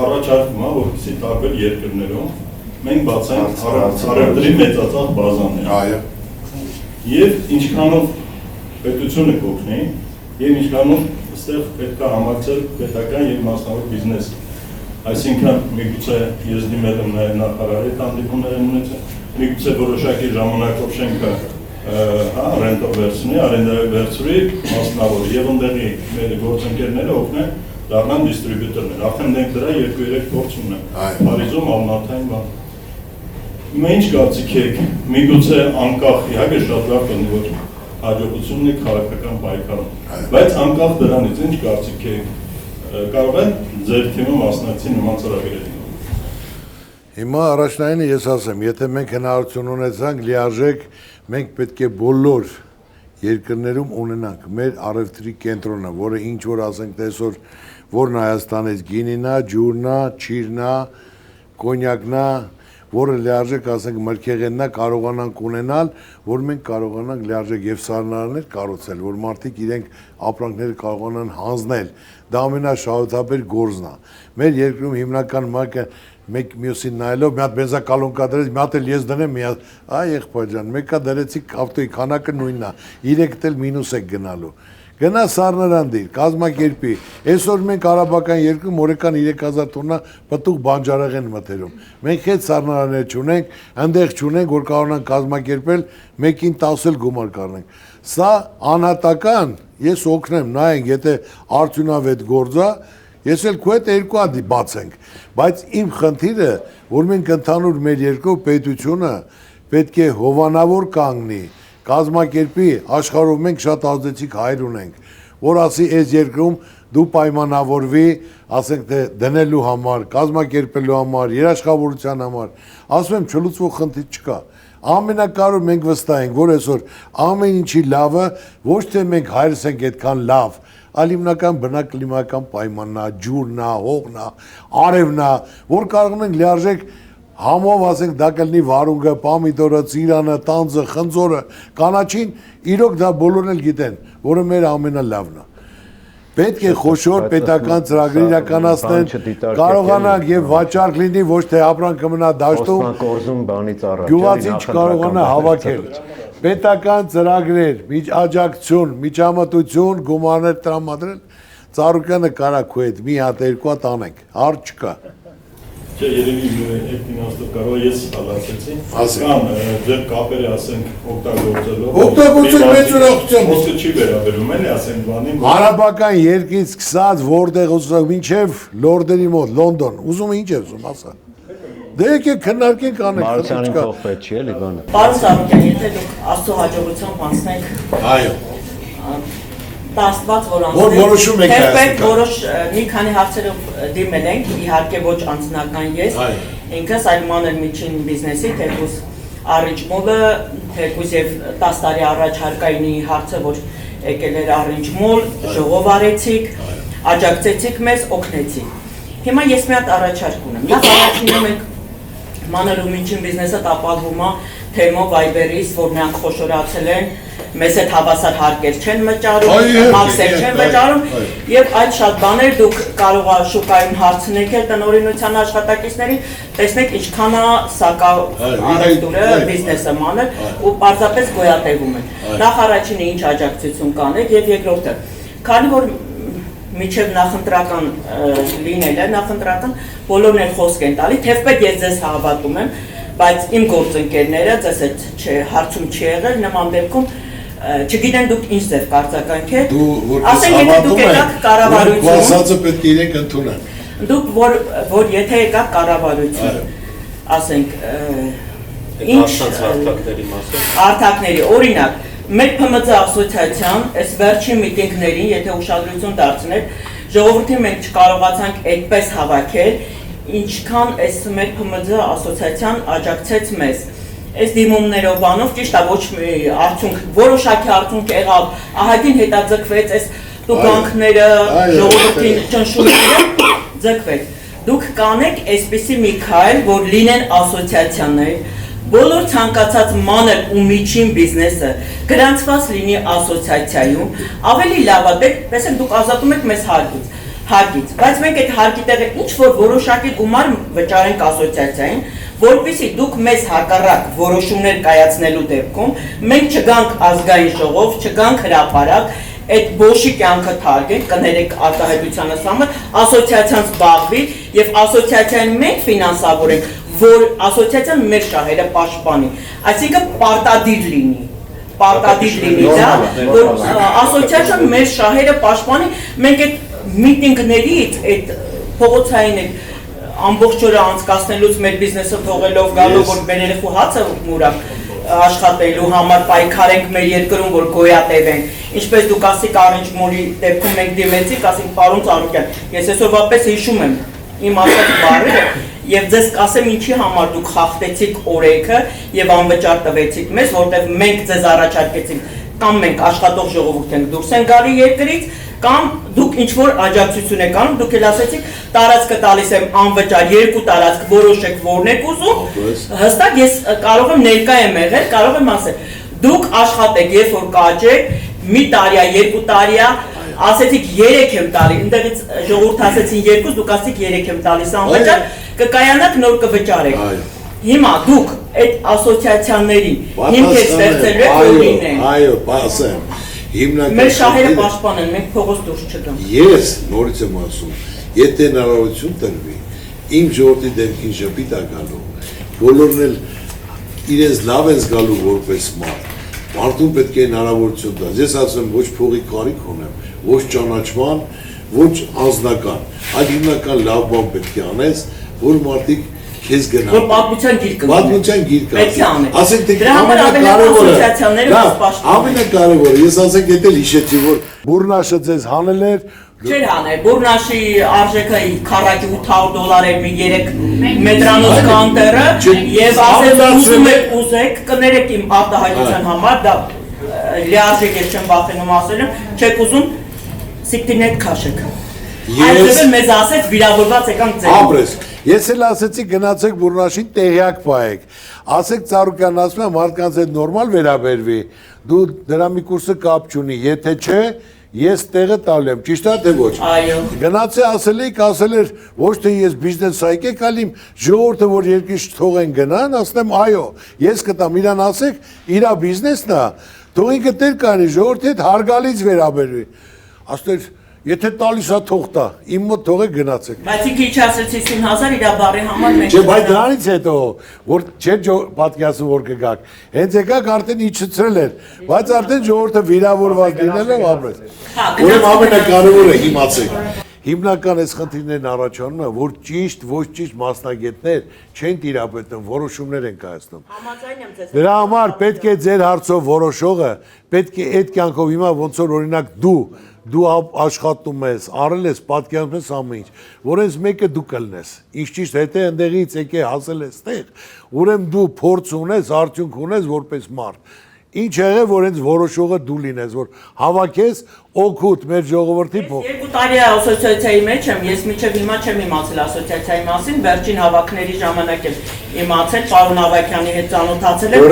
առաջարկում է, որպեսզի տարբեր երկրներում մենք բացենք առևտրի մեծացած բազաներ։ Եվ ինչքանով պետությունը կօգնի, եւ ինչքանով այստեղ պետք է համակցել պետական եւ մասնավոր բիզնես։ Այսինքն միգուցե ես դիմել եմ նաեւ նախարարի հանդիպումներ են ունեցել, միգուցե որոշակի ժամանակով շենքը ռենտով վերցնի, արենդայով վերցրի մասնավոր եւ ընդդեղի մեր գործընկերները օգնեն դառնան դիստրիբյուտորներ։ Արդեն մենք դրա 2-3 գործ ունենք։ Փարիզում, Ալմատայում, բան։ Հիմա ինչ կարծիք եք, միգուցե անկախ իհարկե շատ լավ կլինի, որ հաջողությունն է քաղաքական պայքարում, բայց անկախ դրանից ինչ կարծիք եք, կարող են ձեր թիմը մասնակցի նման ծրագրերի։ Հիմա առաջնայինը ես ասեմ, եթե մենք հնարավորություն ունեցանք լիարժեք, մենք պետք է բոլոր երկրներում ունենանք մեր առևտրի կենտրոնը, որը ինչ որ ասենք տեսօր, որն Հայաստանից գինին է, ջուրն է, չիրն է, կոնյակն է, որը լիարժեք ասենք մրգեղենն է, կարողանանք ունենալ, որ մենք կարողանանք լիարժեք եւ սառնարաններ կառուցել, որ մարդիկ իրենք ապրանքները կարողանան հանձնել։ Դա ամենաշահութաբեր գործն է։ Մեր երկրում հիմնական մակը մեկ մյուսին նայելով մի հատ բենզակալոնկա դրեց, մի հատ էլ ես դնեմ, մի հատ, այ եղբայր ջան, մեկը դրեցի ավտոյի քանակը նույնն է, 3 էլ մինուս եք գնալու։ Գնա սառնարան դիր, կազմակերպի։ Այսօր մենք արաբական երկրում օրական 3000 տոննա պտուղ բանջարեղեն մթերում։ Մենք հետ սառնարաններ չունենք, այնտեղ չունենք, որ կարողանանք կազմակերպել, մեկին 10 էլ գումար կառնենք։ Սա անհատական, ես օգնեմ, նայենք, եթե արդյունավետ գործ է, ես էլ քո հետ երկու հատ բացենք, բայց իմ խնդիրը, որ մենք ընդհանուր մեր երկրով պետությունը պետք է հովանավոր կանգնի, կազմակերպի, աշխարհով մենք շատ ազդեցիկ հայր ունենք, որ ասի այս երկրում դու պայմանավորվի, ասենք թե դնելու համար, կազմակերպելու համար, երաշխավորության համար, ասում եմ չլուծվող խնդիր չկա։ Ամենակարևորը մենք վստահ ենք, որ այսօր ամեն ինչի լավը ոչ թե մենք հայրս ենք այդքան լավ, այլ հիմնական բնակլիմայական պայմանն է, ջուրն է, հողն է, արևն է, որ կարող ենք լիարժեք համով ասենք դա կլինի վարունգը, պամիդորը, ծիրանը, տանձը, խնձորը, կանաչին, իրոք դա բոլորն էլ գիտեն, որը մեր ամենալավն է։ պետք է խոշոր պետական ծրագրեր իրականացնեն, կարողանանք եւ վաճառք լինի, ոչ թե ապրանքը մնա դաշտում, կորզում բանից առաջ գյուղացին չկարողանա հավաքել։ Պետական ծրագրեր, աջակցություն, միջամտություն, գումարներ տրամադրել, Ծառուկյանը կարա քո հետ մի հատ երկու հատ անենք, հարց չկա։ Չէ, երևի ֆինանսով կարող ես հալածեցի, կամ ձեր կապերը ասենք օգտագործելով։ Օգտագործել մեծ ուրախությամբ։ Ոսկե չի վերաբերում, էլի ասենք բանին։ Հարաբական երկից սկսած որտեղ ուզում մինչև լորդերի մոտ Լոնդոն, ուզում ինչ է ուզում ասա։ Դե եկեք քննարկենք անենք։ Մարությանին փոխվեց չի էլի բանը։ Պարոն Ծառուկյան, եթե դուք Աստծո հաջողությամբ անցնեք Այո։ Տասված որ Որ որոշում եք Թեպետ որոշ մի քանի հարցերով դիմել ենք, իհարկե ոչ անձնական ես, ինքս այլ մանր միջին բիզնեսի, թեկուզ առիջմոլը, թեկուզ եւ 10 տարի առաջ հարկայինի հարցը, որ եկել էր առիջմոլ, ժողով արեցիք, աջակցեցիք մեզ, օգնեցիք։ Հիմա ես մի հատ առաջարկ ունեմ։ Նախ առաջինը մենք մանր ու միջին բիզնեսը տապալվում է թեմո վայբերից, որ նրանք խոշորացել են, մեզ հետ հավասար հարկեր չեն վճարում, մաքսեր չեն վճարում եւ այլ շատ բաներ դուք կարող եք շուկայում հարցնել տնօրինության աշխատակիցներին, տեսնեք ինչքան է սակավարետուրը բիզնեսը մանր ու պարզապես գոյատևում են։ Նախ առաջինը ինչ աջակցություն կանեք եւ երկրորդը, քանի որ միջև նախընտրական լինելը, նախընտրական բոլորն էլ խոսք են տալի, թեպետ ես ձեզ հավատում եմ, բայց իմ գործընկերները ձեզ հետ հարցում չի եղել, նման դեպքում չգիտեն դուք ինչ ձեր կարծականք Դու ասենք եթե դուք եկաք կառավարություն, ասածը պետք է իրենք ընդունեն։ Դուք որ եթե եկաք կառավարություն, ասենք ինչ արտակների, օրինակ, մեր ՓՄԾ ասոցիացիան այս վերջին միտինգներին, եթե ուշադրություն դարձնեք, ժողովրդին մենք չկարողացանք այդպես հավաքել, ինչքան այս մեր ՓՄԶ ասոցիացիան աջակցեց մեզ։ Այս դիմումներով բանով ճիշտ է ոչ արդյունք, որոշակի արդյունք եղավ, ահագին հետաձգվեց այս տուգանքները, ժողովրդին ճնշումները ձգվեց։ Դուք կանեք այսպիսի մի քայլ, որ լինեն ասոցիացիաներ, բոլոր ցանկացած մանր ու միջին բիզնեսը գրանցված լինի ասոցիացիայում, ավելի լավ է, տեսեք դուք ազատում եք մեզ հարկից, բայց մենք այդ հարկի տեղը ինչ որ որոշակի գումար վճարենք ասոցիացիային, որպեսզի դուք մեզ հակառակ որոշումներ կայացնելու դեպքում մենք չգանք ազգային ժողով, չգանք հրապարակ, այդ բոշի կյանքը թարգենք, կներեք արտահայտությանը սամը, ասոցիացիան զբաղվի եւ ասոցիացիան մենք ֆինանսավորենք, որ ասոցիացիան մեր շահերը պաշտպանի, այսինքն պարտադիր լինի, դա, որ ասոցիացիան մեր շահերը պաշտպանի, մենք այդ միտինգներից, այդ փողոցային ամբողջ օրը անցկացնելուց մեր բիզնեսը թողելով գալով, որ մեր երեխու հացը մուրակ աշխատելու համար պայքարենք մեր երկրում, որ գոյատևենք, ինչպես դուք ասիք առիջմոլի դեպքում մենք դիմեցիք, ասենք պարոն Ծառուկյան, ես այսօրվա պես հիշում եմ իմ ասած բառերը եւ ձեզ կասեմ ինչի համար դուք խախտեցիք օրենքը եւ անվճար տվեցիք մեզ, որտեղ մենք ձեզ առաջարկեցինք կամ մենք աշխատող ժողովուրդ ենք դուրս են գալի երկրից, կամ դուք ինչ որ աջակցություն եք անում, դուք էլ ասեցիք տարածքը տալիս եմ անվճար, երկու տարածք որոշեք որն եք ուզում, հստակ ես կարող եմ ներկա եմ եղել, կարող եմ ասել, դուք աշխատեք, երբ որ կաճեք, մի տարիա, երկու տարիա, ասեցիք 3 եմ տալի, ընդեղից ժողովուրդ ասեցին 2, դուք ասեցիք 3 եմ տալիս անվճար, կկայանաք նոր կվճարեք։ Հիմա դուք այդ ասոցիացիաներին հիմք եք ստեղծելու եք որ լինեն։ Այո, ասեմ։ Մեր շահերը պաշտպանեն, մենք փողոց դուրս չգանք։ Ես նորից եմ ասում, եթե հնարավորություն տրվի, իմ ժողովրդի դեմքին ժպիտ է գալու, բոլորն էլ իրենց լավ են զգալու որպես մարդ։ Մարդուն պետք է հնարավորություն տա։ Ես ասում ոչ փողի կարիք ունեմ, ոչ ճանաչման, ոչ անձնական, այլ հիմնական լավ բան պետք է անես, որ մարդիկ քեզ գնան։ Որ պատմության գիրկը։ Պատմության գիրկը։ Պետք է անես։ Ասենք թե դրա համար ամենակարևորը, ամենակարևորը, ես ասենք եթե հիշեցի, որ Բուրնաշը ձեզ հանել էր, չէր հանել, Բուրնաշի արժեքը քառակի $800 էր մի 3 մետրանոց կանտերը եւ ասել ուզեք կներեք իմ արտահայտության համար, դա լիարժեք ես չեմ վախենում ասել եմ, չեք ուզում սիկտինետ քաշեք։ Այսպես մեզ ասեց վիրավորված եկանք ձեր։ Ապրես, ես էլ ասեցի գնացեք Բուրնաշին տեղյակ պահեք, ասեք Ծառուկյան ասում եմ մարդկանց հետ նորմալ վերաբերվի, դու դրա մի կուրսը կապ չունի, եթե չէ, ես տեղը տալու եմ, ճիշտ է թե ոչ։ Այո։ Գնացի ասել էր, ոչ թե ես բիզնես սայք եք ալիմ, ժողովուրդը որ երկրի չթողեն գնան, ասեմ այո, ես կտամ իրան ասեք, իրա բիզնեսն է, թող ինքը տեր կանի, ժողովրդի հետ հարգալից վերաբերվի։ Ասել եթե տալիս է թող տա, իմ մոտ թողեք գնացեք։ Բայց ինքը իջացրեց 50,000 իր բարի համար մենք։ Չէ, բայց դրանից հետո որ չէ պատկասում որ կգաք, հենց եկաք արդեն իջցրել էր, բայց արդեն ժողովուրդը վիրավորված լինել է ապրես։ Ուրեմն ամենակարևորը իմացեք։ Հիմնական այս խնդիրներն առաջանում է, որ ճիշտ, ոչ ճիշտ մասնագետներ չեն տիրապետում, որոշումներ են կայացնում։ Համաձայն եմ ձեզ։ Դրա համար պետք է ձեր հարցով որոշողը, պետք է այդ կյանքով հիմա ոնց որ օրինակ դու աշխատում ես, արել ես, պատկերացնում ես ամեն ինչ, որ այս մեկը դու կլնես, ինչ ճիշտ հետո այնտեղից եկե հասել ես տեղ, ուրեմն դու փորձ ունես, արդյունք ունես որպես մարդ։ Ինչ եղել, որ հենց որոշողը դու լինես, որ հավաքես օգուտ մեր ժողովրդի փոխ։ 2 տարի ասոցիացիայի մեջ եմ, ես մինչև հիմա չեմ իմացել ասոցիացիայի մասին, վերջին հավաքների ժամանակ եմ իմացել, պարոն Ավակյանի հետ ծանոթացել եմ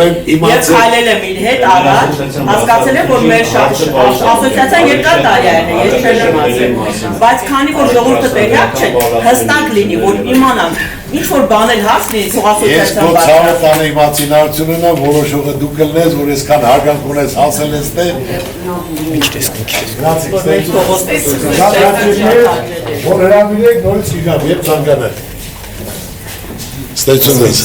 եւ քայլել եմ իր հետ առաջ, հասկացել եմ, որ մեր ասոցիացիան երկար տարի է, ես չեմ իմացել, բայց քանի որ ժողովուրդը տեղյակ չէ, հստակ լինի, որ իմանան ինչ որ բանել հասնի, թող ասոցիացիան բաց։ Ես ցավը տանը իմացինարությունն է, որոշողը դու կլնես, որ այսքան հարգանք ունես, հասել ես տեղ։ Որ հրավիրեք նորից կգամ, երբ ցանկանաք։ Ստեցուն ես։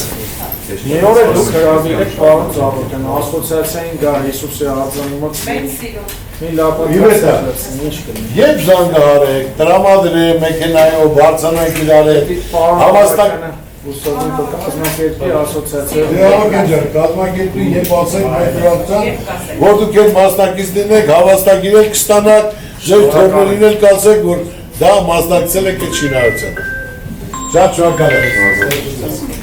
Մի օր է դուք հրավիրեք պարոն Ծառուկյան, ասոցիացիային գա Հիսուսի արձանումից մի լապատակ ինչ կլինի։ Երբ զանգահարեք, տրամադրեք, մեքենայով բարձրանեք իրար հետ, հավաստակ ուսումնի կազմակերպի ասոցիացիա։ Դե կազմակերպի երբ ասեք հայտարարության, որ դուք այդ մասնակիցներն եք, հավաստագիրել կստանաք, ձեր թողներին էլ կասեք, որ դա մասնակցել եք այդ շինարարությանը։ Շատ շնորհակալ եմ։